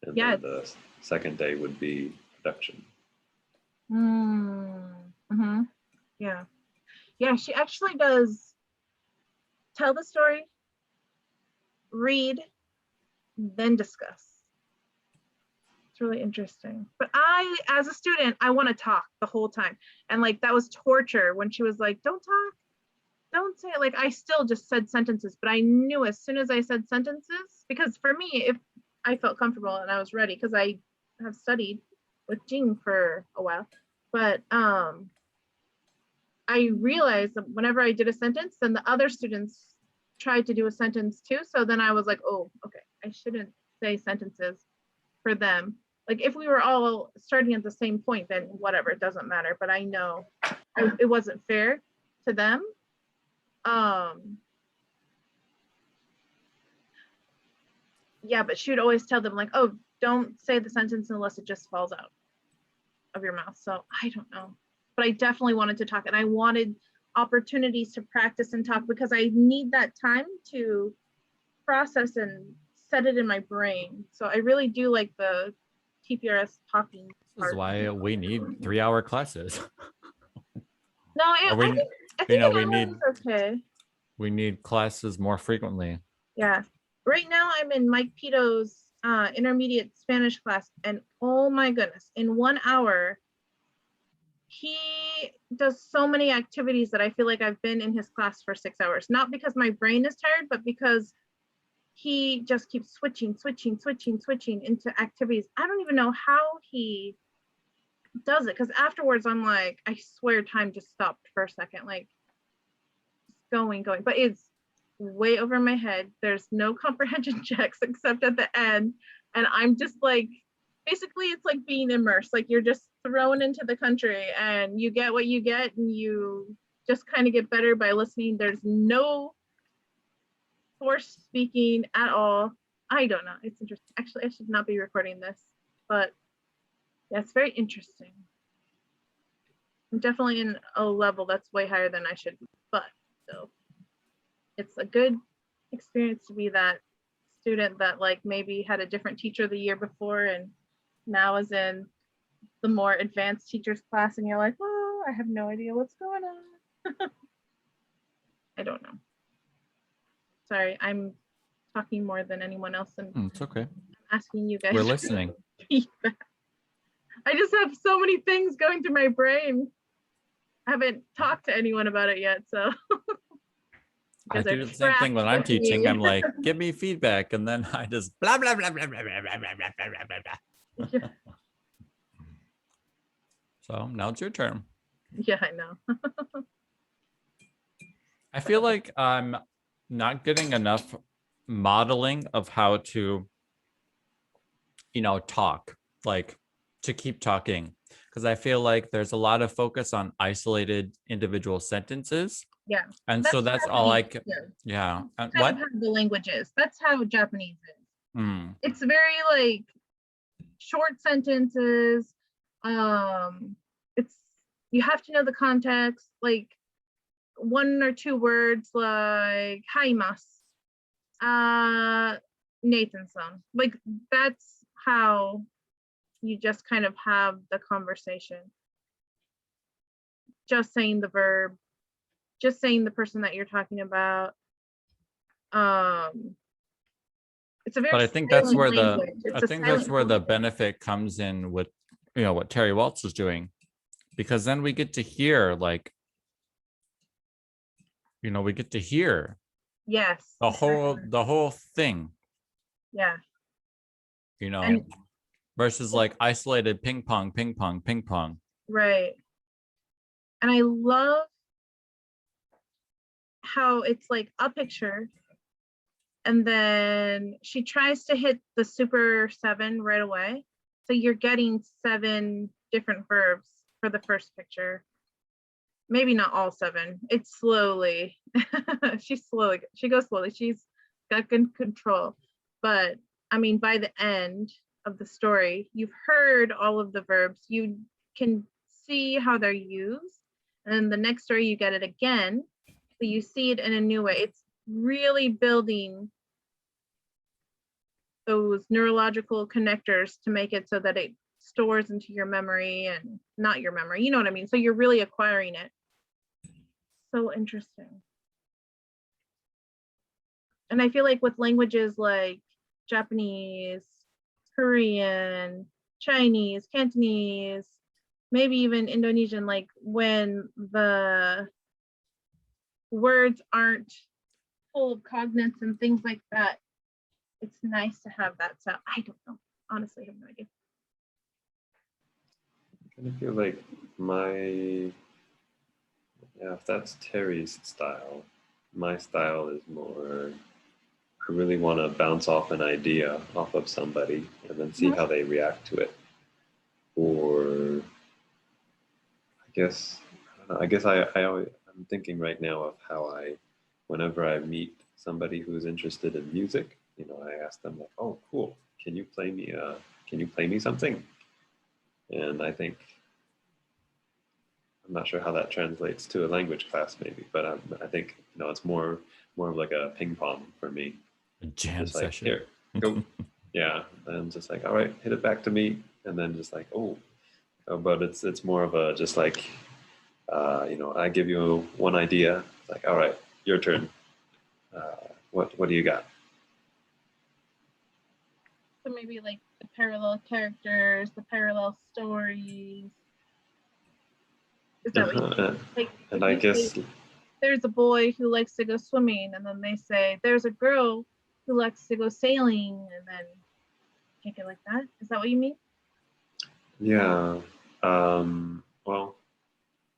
[SPEAKER 4] And then the second day would be production.
[SPEAKER 1] Yeah. Yeah, she actually does tell the story, read, then discuss. It's really interesting. But as a student, I want to talk the whole time. And like, that was torture when she was like, don't talk, don't say it. Like, I still just said sentences, but I knew as soon as I said sentences, because for me, if I felt comfortable and I was ready, because I have studied with Jing for a while, but I realized that whenever I did a sentence, then the other students tried to do a sentence too. So then I was like, oh, okay, I shouldn't say sentences for them. Like if we were all starting at the same point, then whatever, it doesn't matter. But I know it wasn't fair to them. Yeah, but she would always tell them like, oh, don't say the sentence unless it just falls out of your mouth. So I don't know, but I definitely wanted to talk, and I wanted opportunities to practice and talk because I need that time to process and set it in my brain. So I really do like the TPRS talking
[SPEAKER 3] This
[SPEAKER 1] part.
[SPEAKER 3] is why we need 3-hour classes.
[SPEAKER 1] No, I think
[SPEAKER 3] you know,
[SPEAKER 1] an
[SPEAKER 3] we
[SPEAKER 1] hour
[SPEAKER 3] need
[SPEAKER 1] is okay.
[SPEAKER 3] we need classes more frequently.
[SPEAKER 1] Yeah. Right now I'm in Mike Pito's intermediate Spanish class, and oh my goodness, in 1 hour, he does so many activities that I feel like I've been in his class for 6 hours. Not because my brain is tired, but because he just keeps switching into activities. I don't even know how he does it, because afterwards I'm like, I swear time just stopped for a second, like going, but it's way over my head. There's no comprehension checks except at the end, and I'm just like, basically it's like being immersed, like you're just thrown into the country and you get what you get, and you just kind of get better by listening. There's no forced speaking at all. I don't know, it's interesting. Actually, I should not be recording this, but yeah, it's very interesting. I'm definitely in a level that's way higher than I should be, but still, it's a good experience to be that student that like maybe had a different teacher the year before and now is in the more advanced teachers class, and you're like, oh, I have no idea what's going on. I don't know. Sorry, I'm talking more than anyone else, and
[SPEAKER 3] It's okay.
[SPEAKER 1] I'm asking you guys.
[SPEAKER 3] We're listening.
[SPEAKER 1] Feedback. I just have so many things going through my brain. I haven't talked to anyone about it yet, so.
[SPEAKER 3] I do the same thing when I'm teaching. I'm like, give me feedback, and then I just blah blah blah blah blah blah blah blah blah blah.
[SPEAKER 1] Yeah.
[SPEAKER 3] So now it's your turn.
[SPEAKER 1] Yeah, I know.
[SPEAKER 3] I feel like I'm not getting enough modeling of how to, talk, like to keep talking, because I feel like there's a lot of focus on isolated individual sentences.
[SPEAKER 1] Yeah.
[SPEAKER 3] And so that's all I can. Yeah.
[SPEAKER 1] Kind
[SPEAKER 3] What?
[SPEAKER 1] of how the language is. That's how Japanese is.
[SPEAKER 3] Mm.
[SPEAKER 1] It's very like short sentences. It's, you have to know the context, like 1 or 2 words, like haimasu, Nathan-san. Like that's how you just kind of have the conversation. Just saying the verb, just saying the person that you're talking about. It's a very,
[SPEAKER 3] but I think that's where
[SPEAKER 1] the
[SPEAKER 3] benefit comes in with, what Terry Waltz is doing, because then we get to hear like, we get to hear
[SPEAKER 1] yes,
[SPEAKER 3] the whole thing.
[SPEAKER 1] Yeah.
[SPEAKER 3] And, versus like isolated ping pong.
[SPEAKER 1] Right. And I love how it's like a picture, and then she tries to hit the super 7 right away. So you're getting 7 different verbs for the first picture. Maybe not all 7. It's slowly. She goes slowly. She's got good control. But I mean, by the end of the story, you've heard all of the verbs. You can see how they're used. And then the next story, you get it again. So you see it in a new way. It's really building those neurological connectors to make it so that it stores into your memory and not your memory. You know what I mean? So you're really acquiring it. So interesting. And I feel like with languages like Japanese, Korean, Chinese, Cantonese, maybe even Indonesian, like when the words aren't full of cognates and things like that, it's nice to have that sound. I don't know. Honestly, I have no idea.
[SPEAKER 4] I feel like if that's Terry's style, my style is more really want to bounce off an idea off of somebody and then see how they react to it. Or I guess I'm thinking right now of how whenever I meet somebody who's interested in music, I ask them like, oh, cool. Can you play me something? And I think, I'm not sure how that translates to a language class maybe, but I think, it's more of like a ping pong for me.
[SPEAKER 3] A jam
[SPEAKER 4] just like,
[SPEAKER 3] session.
[SPEAKER 4] Here, go. Yeah. And just like, all right, hit it back to me. And then just like, but it's more of a, just like, I give you one idea. It's like, all right, your turn. What do you got?
[SPEAKER 1] So maybe like the parallel characters, the parallel stories. Is that what you like?
[SPEAKER 4] And I guess
[SPEAKER 1] there's a boy who likes to go swimming, and then they say there's a girl who likes to go sailing, and then take it like that. Is that what you mean?
[SPEAKER 4] Yeah. Well.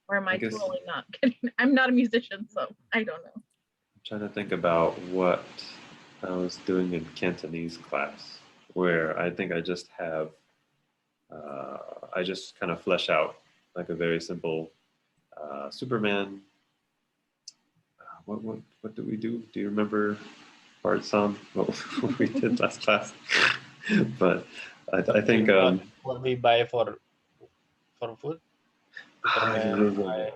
[SPEAKER 1] Or am I totally not kidding? I'm not a musician, so I don't know.
[SPEAKER 4] I'm trying to think about what I was doing in Cantonese class, where I think I just have, I just kind of flesh out like a very simple Superman. What did we do? Do you remember, Bart Sam, what we did last class? But I think
[SPEAKER 6] what we buy for food.
[SPEAKER 4] I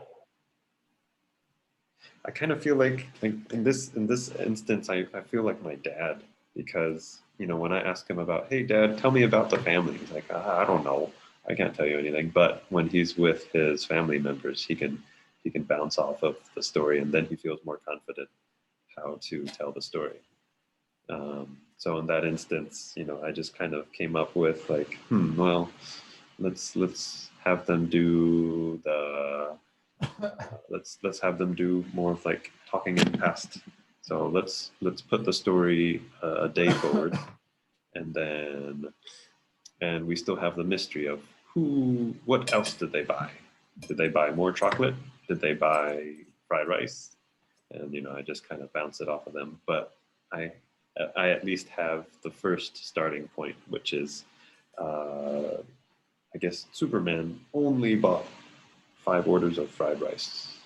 [SPEAKER 4] kind of feel like in this instance, I feel like my dad, because when I ask him about, hey Dad, tell me about the family, he's like, I don't know, I can't tell you anything. But when he's with his family members, he can bounce off of the story, and then he feels more confident how to tell the story. So in that instance, I just kind of came up with like, well, let's have them do the let's have them do more of like talking in past. So let's put the story a day forward, and we still have the mystery of what else did they buy? Did they buy more chocolate? Did they buy fried rice? And I just kind of bounce it off of them. But I at least have the first starting point, which is I guess Superman only bought 5 orders of fried rice.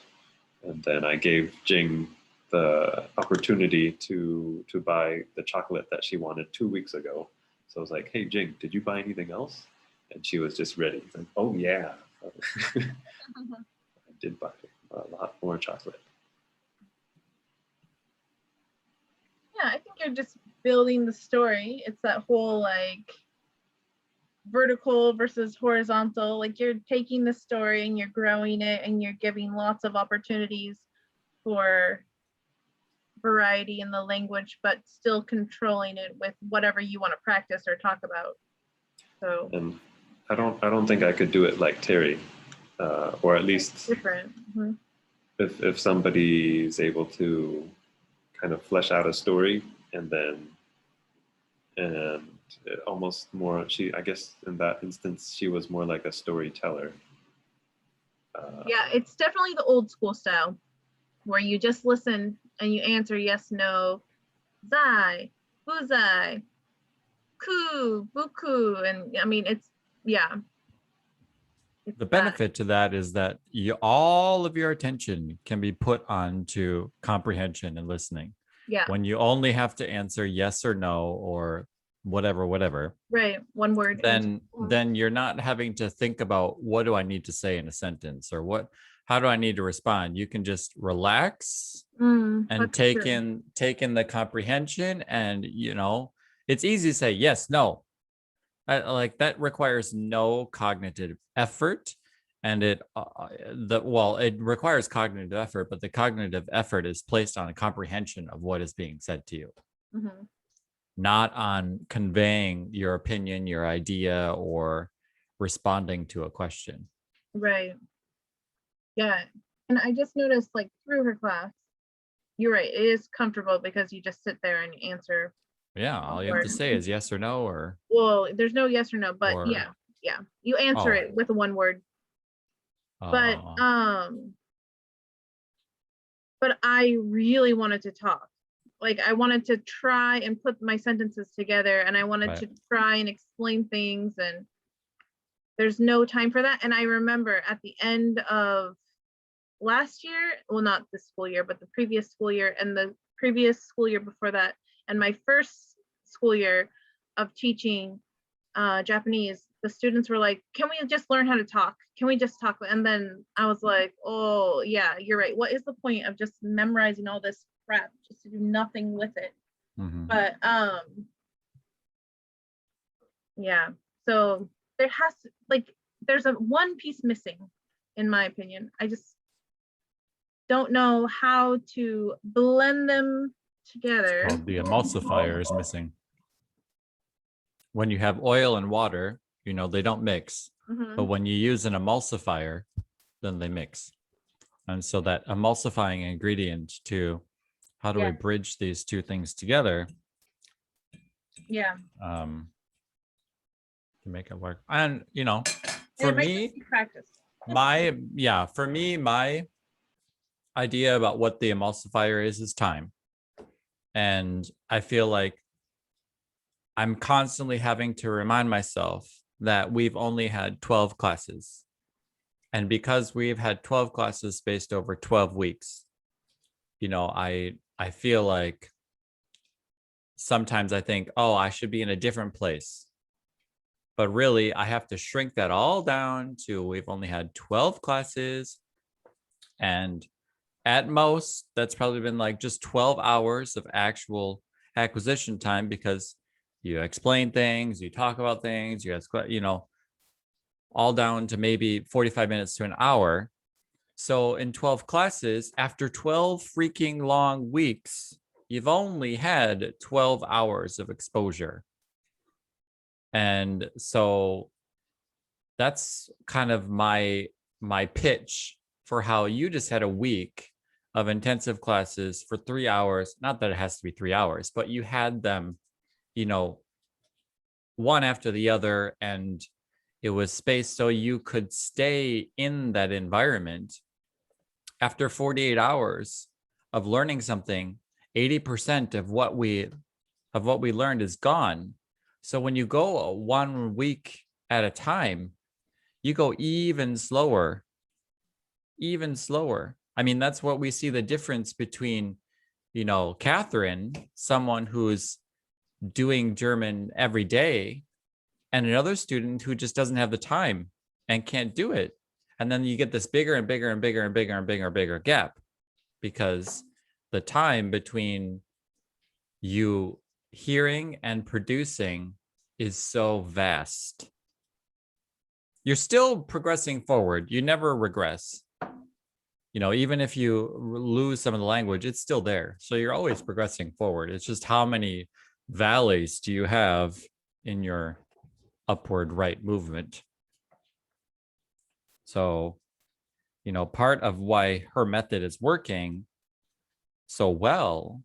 [SPEAKER 4] And then I gave Jing the opportunity to buy the chocolate that she wanted 2 weeks ago. So I was like, hey, Jing, did you buy anything else? And she was just ready. Like, oh, yeah. I did buy a lot more chocolate.
[SPEAKER 1] Yeah, I think you're just building the story. It's that whole like vertical versus horizontal. Like you're taking the story and you're growing it, and you're giving lots of opportunities for variety in the language, but still controlling it with whatever you want to practice or talk about. So
[SPEAKER 4] and I don't think I could do it like Terry, or at least
[SPEAKER 1] different. Mm-hmm.
[SPEAKER 4] If somebody is able to kind of flesh out a story, and almost more, I guess in that instance she was more like a storyteller.
[SPEAKER 1] Yeah, it's definitely the old school style where you just listen and you answer yes, no, zai, buzai, ku, buku, and I mean it's
[SPEAKER 3] the benefit to that is that all of your attention can be put onto comprehension and listening.
[SPEAKER 1] Yeah.
[SPEAKER 3] When you only have to answer yes or no or whatever.
[SPEAKER 1] Right. One word.
[SPEAKER 3] Then you're not having to think about what do I need to say in a sentence, or how do I need to respond. You can just relax and take in the comprehension, and it's easy to say yes, no. Like that requires no cognitive effort, and it requires cognitive effort, but the cognitive effort is placed on a comprehension of what is being said to you, not on conveying your opinion, your idea, or responding to a question.
[SPEAKER 1] Right. Yeah. And I just noticed, like, through her class, you're right, it is comfortable because you just sit there and answer.
[SPEAKER 3] Yeah, all you have to say is yes or no, or
[SPEAKER 1] well, there's no yes or no, but yeah, you answer it with one word. But I really wanted to talk, like I wanted to try and put my sentences together, and I wanted
[SPEAKER 3] Right.
[SPEAKER 1] to try and explain things, and there's no time for that. And I remember at the end of last year, well, not this school year, but the previous school year and the previous school year before that, and my first school year of teaching Japanese, the students were like, can we just learn how to talk? Can we just talk? And then I was like, oh yeah, you're right. What is the point of just memorizing all this crap just to do nothing with it?
[SPEAKER 3] Mhm.
[SPEAKER 1] But yeah, so there has to, like, there's a one piece missing, in my opinion. I just don't know how to blend them together.
[SPEAKER 3] Called the emulsifier is missing. When you have oil and water, you know, they don't mix.
[SPEAKER 1] Mhm.
[SPEAKER 3] But when you use an emulsifier, then they mix. And so that emulsifying ingredient to how do we
[SPEAKER 1] Yeah.
[SPEAKER 3] bridge these two things together
[SPEAKER 1] Yeah.
[SPEAKER 3] to make it work. And, you know,
[SPEAKER 1] And
[SPEAKER 3] for
[SPEAKER 1] it might
[SPEAKER 3] me,
[SPEAKER 1] just be practice.
[SPEAKER 3] my idea about what the emulsifier is time. And I feel like I'm constantly having to remind myself that we've only had 12 classes. And because we've had 12 classes spaced over 12 weeks, you know, I feel like sometimes I think, oh, I should be in a different place. But really, I have to shrink that all down to we've only had 12 classes. And at most, that's probably been like just 12 hours of actual acquisition time because you explain things, you talk about things, you ask, you know, all down to maybe 45 minutes to an hour. So in 12 classes, after 12 freaking long weeks, you've only had 12 hours of exposure. And so that's kind of my pitch for how you just had a week of intensive classes for 3 hours. Not that it has to be 3 hours, but you had them, you know, one after the other, and it was spaced so you could stay in that environment. After 48 hours of learning something, 80% of what we learned is gone. So when you go 1 week at a time, you go even slower. I mean, that's what we see the difference between, you know, Catherine, someone who's doing German every day, and another student who just doesn't have the time and can't do it. And then you get this bigger and bigger and bigger and bigger and bigger gap because the time between you hearing and producing is so vast. You're still progressing forward. You never regress. You know, even if you lose some of the language, it's still there. So you're always progressing forward. It's just how many valleys do you have in your upward right movement? So, you know, part of why her method is working so well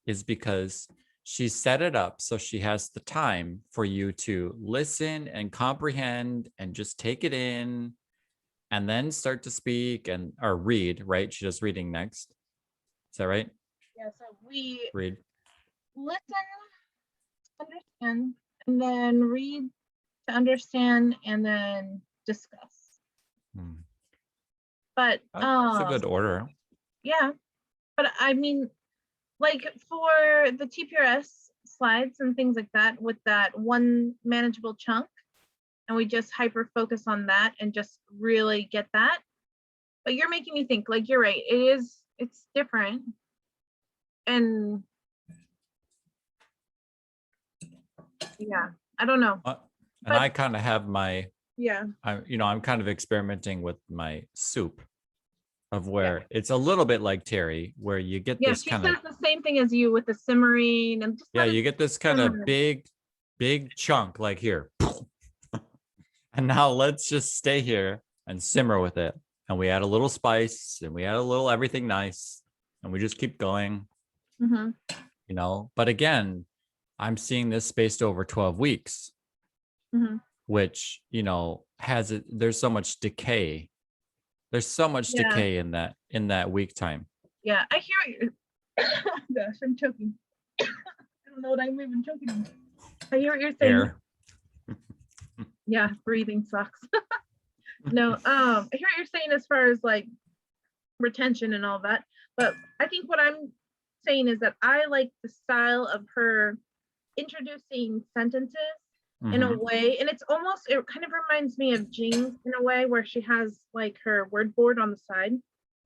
[SPEAKER 3] is because she set it up so she has the time for you to listen and comprehend and just take it in and then start to speak and or read, right? She does reading next. Is that right?
[SPEAKER 1] Yeah, so we
[SPEAKER 3] Read.
[SPEAKER 1] listen, understand, and then read to understand, and then discuss. But
[SPEAKER 3] That's a good order.
[SPEAKER 1] yeah, but I mean, like for the TPRS slides and things like that, with that one manageable chunk, and we just hyper focus on that and just really get that. But you're making me think, like, you're right, it's different. And yeah, I don't know.
[SPEAKER 3] And
[SPEAKER 1] But-
[SPEAKER 3] I kind of have my,
[SPEAKER 1] Yeah.
[SPEAKER 3] I'm kind of experimenting with my soup of where it's a little bit like Terry, where you get
[SPEAKER 1] Yeah,
[SPEAKER 3] this
[SPEAKER 1] she
[SPEAKER 3] kind
[SPEAKER 1] says
[SPEAKER 3] of,
[SPEAKER 1] the same thing as you with the simmering and just
[SPEAKER 3] yeah,
[SPEAKER 1] let it
[SPEAKER 3] you get this kind of
[SPEAKER 1] simmer.
[SPEAKER 3] big chunk like here. And now let's just stay here and simmer with it. And we add a little spice and we add a little everything nice and we just keep going,
[SPEAKER 1] Mhm.
[SPEAKER 3] you know. But again, I'm seeing this spaced over 12 weeks,
[SPEAKER 1] Mhm.
[SPEAKER 3] which, you know, there's so much decay. There's so much
[SPEAKER 1] Yeah.
[SPEAKER 3] decay in that week time.
[SPEAKER 1] Yeah, I hear what Gosh, I'm choking. I don't know what I'm even choking on. I hear what you're saying.
[SPEAKER 3] Air.
[SPEAKER 1] Yeah, breathing sucks. No, I hear what you're saying as far as like retention and all that. But I think what I'm saying is that I like the style of her introducing sentences in a way, and it kind of reminds me of Jing's in a way, where she has like her word board on the side.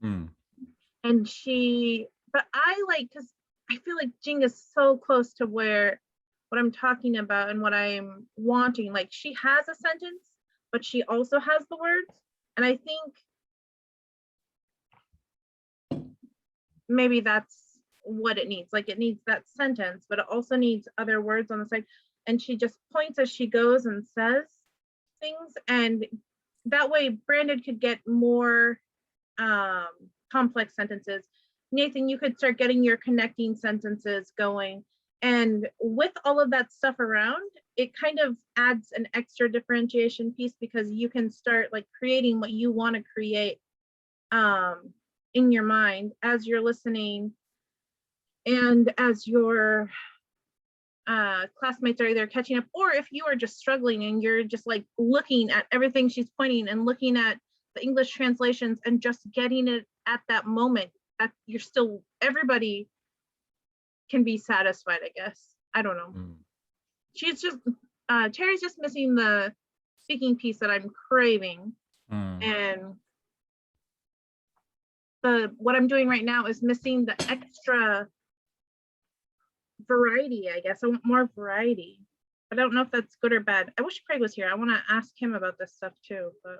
[SPEAKER 1] And but I like, because I feel like Jing is so close to what I'm talking about and what I'm wanting. Like, she has a sentence, but she also has the words. And I think maybe that's what it needs. Like, it needs that sentence, but it also needs other words on the side. And she just points as she goes and says things. And that way Brandon could get more complex sentences. Nathan, you could start getting your connecting sentences going. And with all of that stuff around, it kind of adds an extra differentiation piece, because you can start like creating what you want to create in your mind as you're listening, and as your classmates are either catching up, or if you are just struggling and you're just like looking at everything she's pointing and looking at the English translations and just getting it at that moment, that you're still, everybody can be satisfied, I guess. I don't know. She's just, Terry's just missing the speaking piece that I'm craving. And what I'm doing right now is missing the extra variety, I guess. I want more variety. I don't know if that's good or bad. I wish Craig was here. I want to ask him about this stuff too, but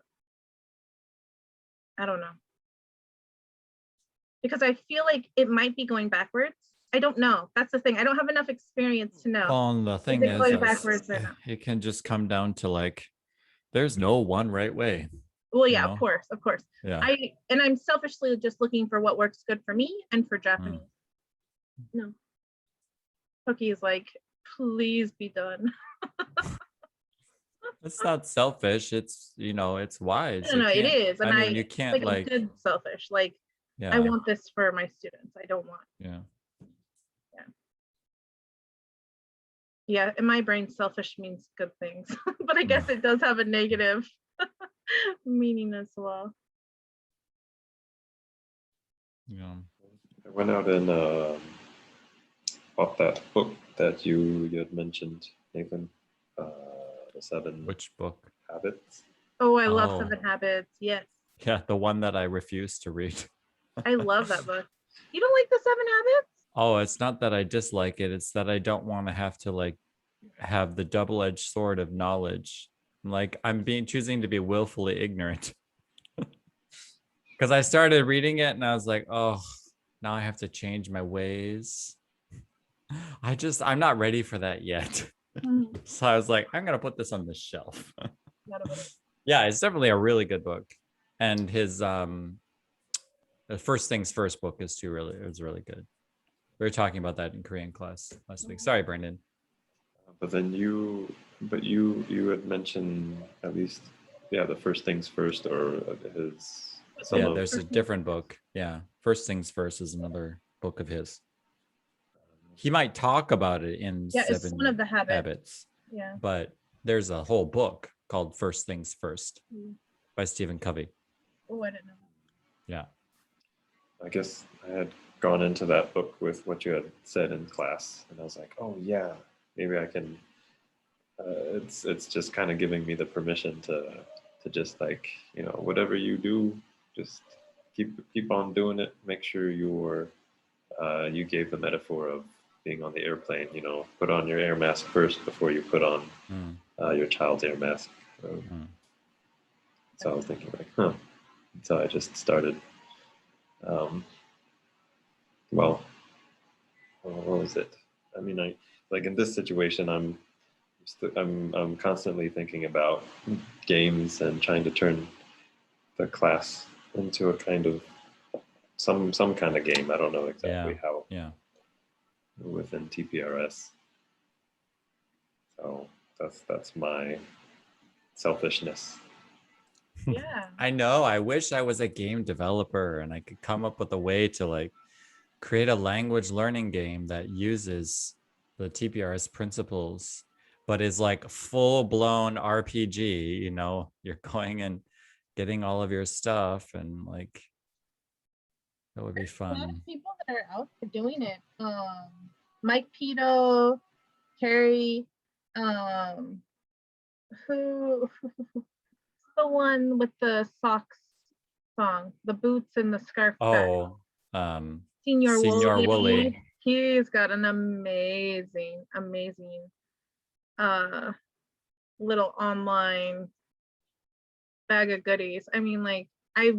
[SPEAKER 1] I don't know. Because I feel like it might be going backwards. I don't know. That's the thing. I don't have enough experience to know.
[SPEAKER 3] Well, the thing
[SPEAKER 1] is it going
[SPEAKER 3] is,
[SPEAKER 1] backwards or not?
[SPEAKER 3] it can just come down to like, there's no one right way.
[SPEAKER 1] Well, yeah, of course.
[SPEAKER 3] Yeah.
[SPEAKER 1] I'm selfishly just looking for what works good for me and for Japanese. No. Cookie is like, please be done.
[SPEAKER 3] It's not selfish. It's, it's wise.
[SPEAKER 1] No, it is. And
[SPEAKER 3] I mean, you can't
[SPEAKER 1] like good selfish. Like,
[SPEAKER 3] yeah.
[SPEAKER 1] I want this for my students. I don't want. Yeah, in my brain, selfish means good things, but I guess it does have a negative meaning as well.
[SPEAKER 3] Yeah.
[SPEAKER 4] I went out and bought that book that you had mentioned, Nathan. The 7
[SPEAKER 3] Which book?
[SPEAKER 4] Habits.
[SPEAKER 1] Oh, I love 7 Habits. Yes.
[SPEAKER 3] Yeah, the one that I refuse to read.
[SPEAKER 1] I love that book. You don't like the 7 Habits?
[SPEAKER 3] Oh, it's not that I dislike it. It's that I don't want to have to like have the double-edged sword of knowledge. Like, I'm choosing to be willfully ignorant. Because I started reading it and I was like, oh, now I have to change my ways. I'm not ready for that yet. So I was like, I'm gonna put this on the shelf. Yeah, it's definitely a really good book. And his the First Things First book is really good. We were talking about that in Korean class last week. Sorry, Brandon.
[SPEAKER 4] But then you had mentioned at least, the First Things First, or his.
[SPEAKER 3] There's a different book. Yeah, First Things First is another book of his. He might talk about it in 7
[SPEAKER 1] it's one of the habits. Yeah.
[SPEAKER 3] But there's a whole book called First Things First by Stephen Covey.
[SPEAKER 1] Oh, I didn't know.
[SPEAKER 3] Yeah.
[SPEAKER 4] I guess I had gone into that book with what you had said in class, and I was like, oh yeah, maybe I can. It's just kind of giving me the permission to just, like, whatever you do, just keep on doing it. Make sure you gave the metaphor of being on the airplane, put on your air mask first before you put on your child's air mask. So I was thinking, like, So I just started. Well, what was it? I mean, like in this situation, I'm constantly thinking about games and trying to turn the class into a kind of some kind of game. I don't know exactly how.
[SPEAKER 3] Yeah.
[SPEAKER 4] Within TPRS. So that's my selfishness.
[SPEAKER 1] Yeah.
[SPEAKER 3] I know. I wish I was a game developer and I could come up with a way to like create a language learning game that uses the TPRS principles, but is like full-blown RPG. You know, you're going and getting all of your stuff, and like that would be
[SPEAKER 1] A lot
[SPEAKER 3] fun.
[SPEAKER 1] of people that are out there doing it. Mike Pito, Terry, who the one with the socks song, the boots and the scarf guy.
[SPEAKER 3] Oh,
[SPEAKER 1] Senior
[SPEAKER 3] Woolley.
[SPEAKER 1] He's got an amazing little online bag of goodies. I mean, like, I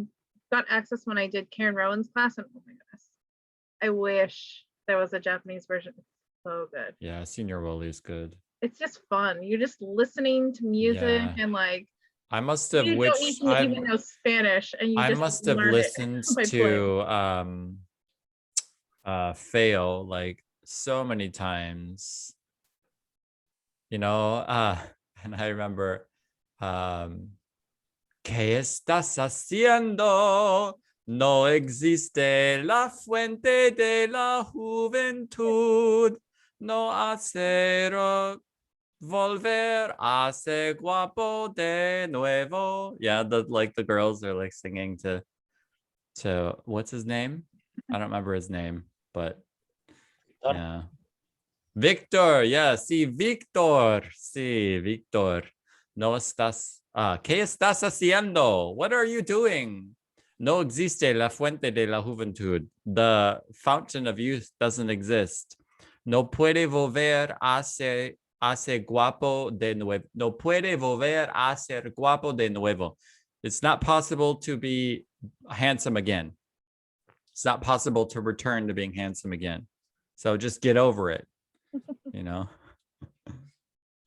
[SPEAKER 1] got access when I did Karen Rowan's class, and oh my goodness, I wish there was a Japanese version. It's so good.
[SPEAKER 3] Yeah, Senior Woolley's good.
[SPEAKER 1] It's just fun. You're just listening to music
[SPEAKER 3] Yeah.
[SPEAKER 1] and like
[SPEAKER 3] I must have
[SPEAKER 1] you don't even know Spanish, and you
[SPEAKER 3] I
[SPEAKER 1] just
[SPEAKER 3] must have
[SPEAKER 1] learn
[SPEAKER 3] listened
[SPEAKER 1] it by playing.
[SPEAKER 3] to Fail like so many times. You know, and I remember ¿Qué estás haciendo? No existe la fuente de la juventud. No hacer volver a ser guapo de nuevo. Yeah, the girls are like singing to what's his name? I don't remember his name, but yeah. Victor, yeah, sí, Victor. No estás, ¿qué estás haciendo? What are you doing? No existe la fuente de la juventud. The fountain of youth doesn't exist. No puede volver a ser guapo de nuevo. No puede volver a ser guapo de nuevo. It's not possible to be handsome again. It's not possible to return to being handsome again. So just get over it, you know?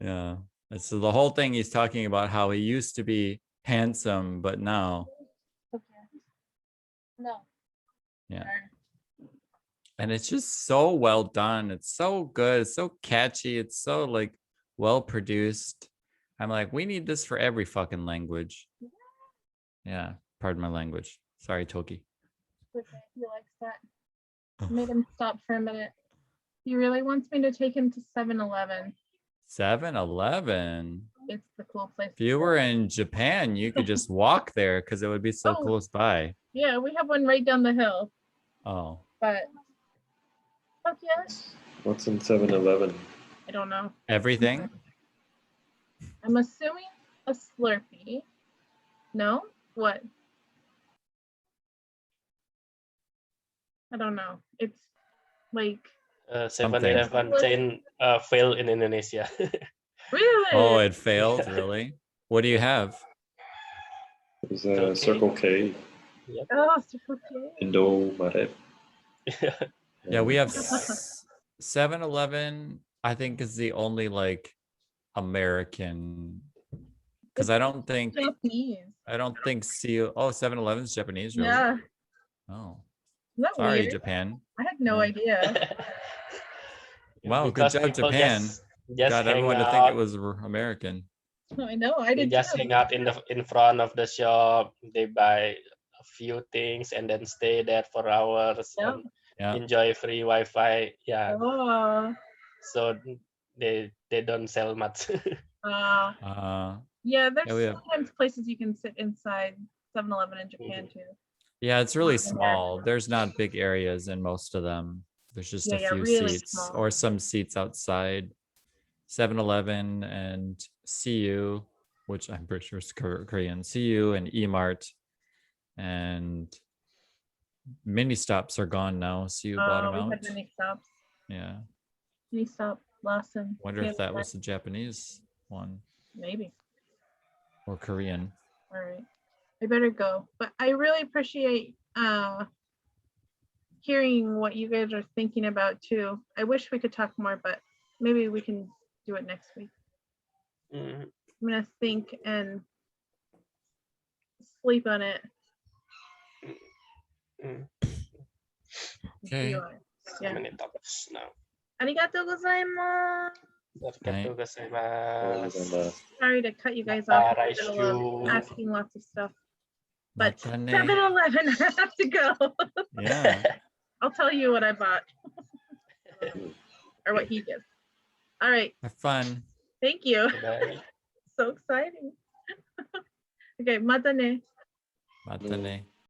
[SPEAKER 3] Yeah. And so the whole thing he's talking about how he used to be handsome, but now.
[SPEAKER 1] Okay. No.
[SPEAKER 3] Yeah. And it's just so well done. It's so good. It's so catchy. It's so like well produced. I'm like, we need this for every fucking language. Yeah. Pardon my language. Sorry, Toki.
[SPEAKER 1] Okay, he likes that. Made him stop for a minute. He really wants me to take him to 7-Eleven.
[SPEAKER 3] 7-Eleven.
[SPEAKER 1] It's the cool place.
[SPEAKER 3] If you were in Japan, you could just walk there because it would be so close by.
[SPEAKER 1] Yeah, we have one right down the hill.
[SPEAKER 3] Oh.
[SPEAKER 1] But fuck yes.
[SPEAKER 4] What's in 7-Eleven?
[SPEAKER 1] I don't know.
[SPEAKER 3] Everything?
[SPEAKER 1] I'm assuming a Slurpee. No? What? I don't know. It's like
[SPEAKER 6] 7-Eleven chain failed in Indonesia.
[SPEAKER 1] really?
[SPEAKER 3] Oh, it failed, really? What do you have?
[SPEAKER 4] There's a Circle K,
[SPEAKER 1] Oh, Circle K.
[SPEAKER 4] Indomaret.
[SPEAKER 3] Yeah, we have 7-Eleven, I think, is the only like American, because I don't think
[SPEAKER 1] Japanese.
[SPEAKER 3] CO. Oh, 7-Eleven's Japanese, really?
[SPEAKER 1] Yeah.
[SPEAKER 3] Oh,
[SPEAKER 1] Isn't that
[SPEAKER 3] sorry,
[SPEAKER 1] weird?
[SPEAKER 3] Japan.
[SPEAKER 1] I had no idea.
[SPEAKER 3] Wow, good
[SPEAKER 6] Because
[SPEAKER 3] job,
[SPEAKER 6] people
[SPEAKER 3] Japan.
[SPEAKER 6] just
[SPEAKER 3] Got
[SPEAKER 6] hang
[SPEAKER 3] everyone to think it
[SPEAKER 6] out.
[SPEAKER 3] was American.
[SPEAKER 1] I know. I
[SPEAKER 6] They
[SPEAKER 1] did
[SPEAKER 6] just
[SPEAKER 1] too.
[SPEAKER 6] hang out in front of the shop. They buy a few things and then stay there for hours
[SPEAKER 1] Yep.
[SPEAKER 6] and
[SPEAKER 3] Yeah.
[SPEAKER 6] enjoy free Wi-Fi. Yeah.
[SPEAKER 1] Oh.
[SPEAKER 6] So they don't sell much.
[SPEAKER 1] Yeah, there's
[SPEAKER 3] Yeah, we have-
[SPEAKER 1] sometimes places you can sit inside 7-Eleven in Japan too.
[SPEAKER 3] Yeah, it's really
[SPEAKER 1] Not in
[SPEAKER 3] small. There's not big areas in most of them. There's just a few
[SPEAKER 1] really
[SPEAKER 3] seats
[SPEAKER 1] small.
[SPEAKER 3] or some seats outside. 7-Eleven and CU, which I'm pretty sure is Korean. CU and E-Mart and mini stops are gone now. CU bought them
[SPEAKER 1] We
[SPEAKER 3] out.
[SPEAKER 1] had mini stops.
[SPEAKER 3] Yeah.
[SPEAKER 1] Mini stop, Lawson.
[SPEAKER 3] Wonder if that was the Japanese one
[SPEAKER 1] Maybe.
[SPEAKER 3] or Korean.
[SPEAKER 1] All right. I better go. But I really appreciate hearing what you guys are thinking about too. I wish we could talk more, but maybe we can do it next week.
[SPEAKER 6] Mhm.
[SPEAKER 1] I'm gonna think and sleep on it.
[SPEAKER 6] Mm.
[SPEAKER 3] Okay.
[SPEAKER 1] Yeah.
[SPEAKER 6] Many topics now.
[SPEAKER 1] Arigatou gozaimasu.
[SPEAKER 6] Arigatou gozaimasu.
[SPEAKER 1] Sorry to cut you guys off in the middle of
[SPEAKER 6] Raishu.
[SPEAKER 1] asking lots of stuff. But
[SPEAKER 3] Matane.
[SPEAKER 1] 7-Eleven, I have to go.
[SPEAKER 3] Yeah.
[SPEAKER 1] I'll tell you what I bought or what he did. All right.
[SPEAKER 3] Have fun.
[SPEAKER 1] Thank you.
[SPEAKER 6] Bye.
[SPEAKER 1] So exciting. Okay, mata ne.
[SPEAKER 3] Matane.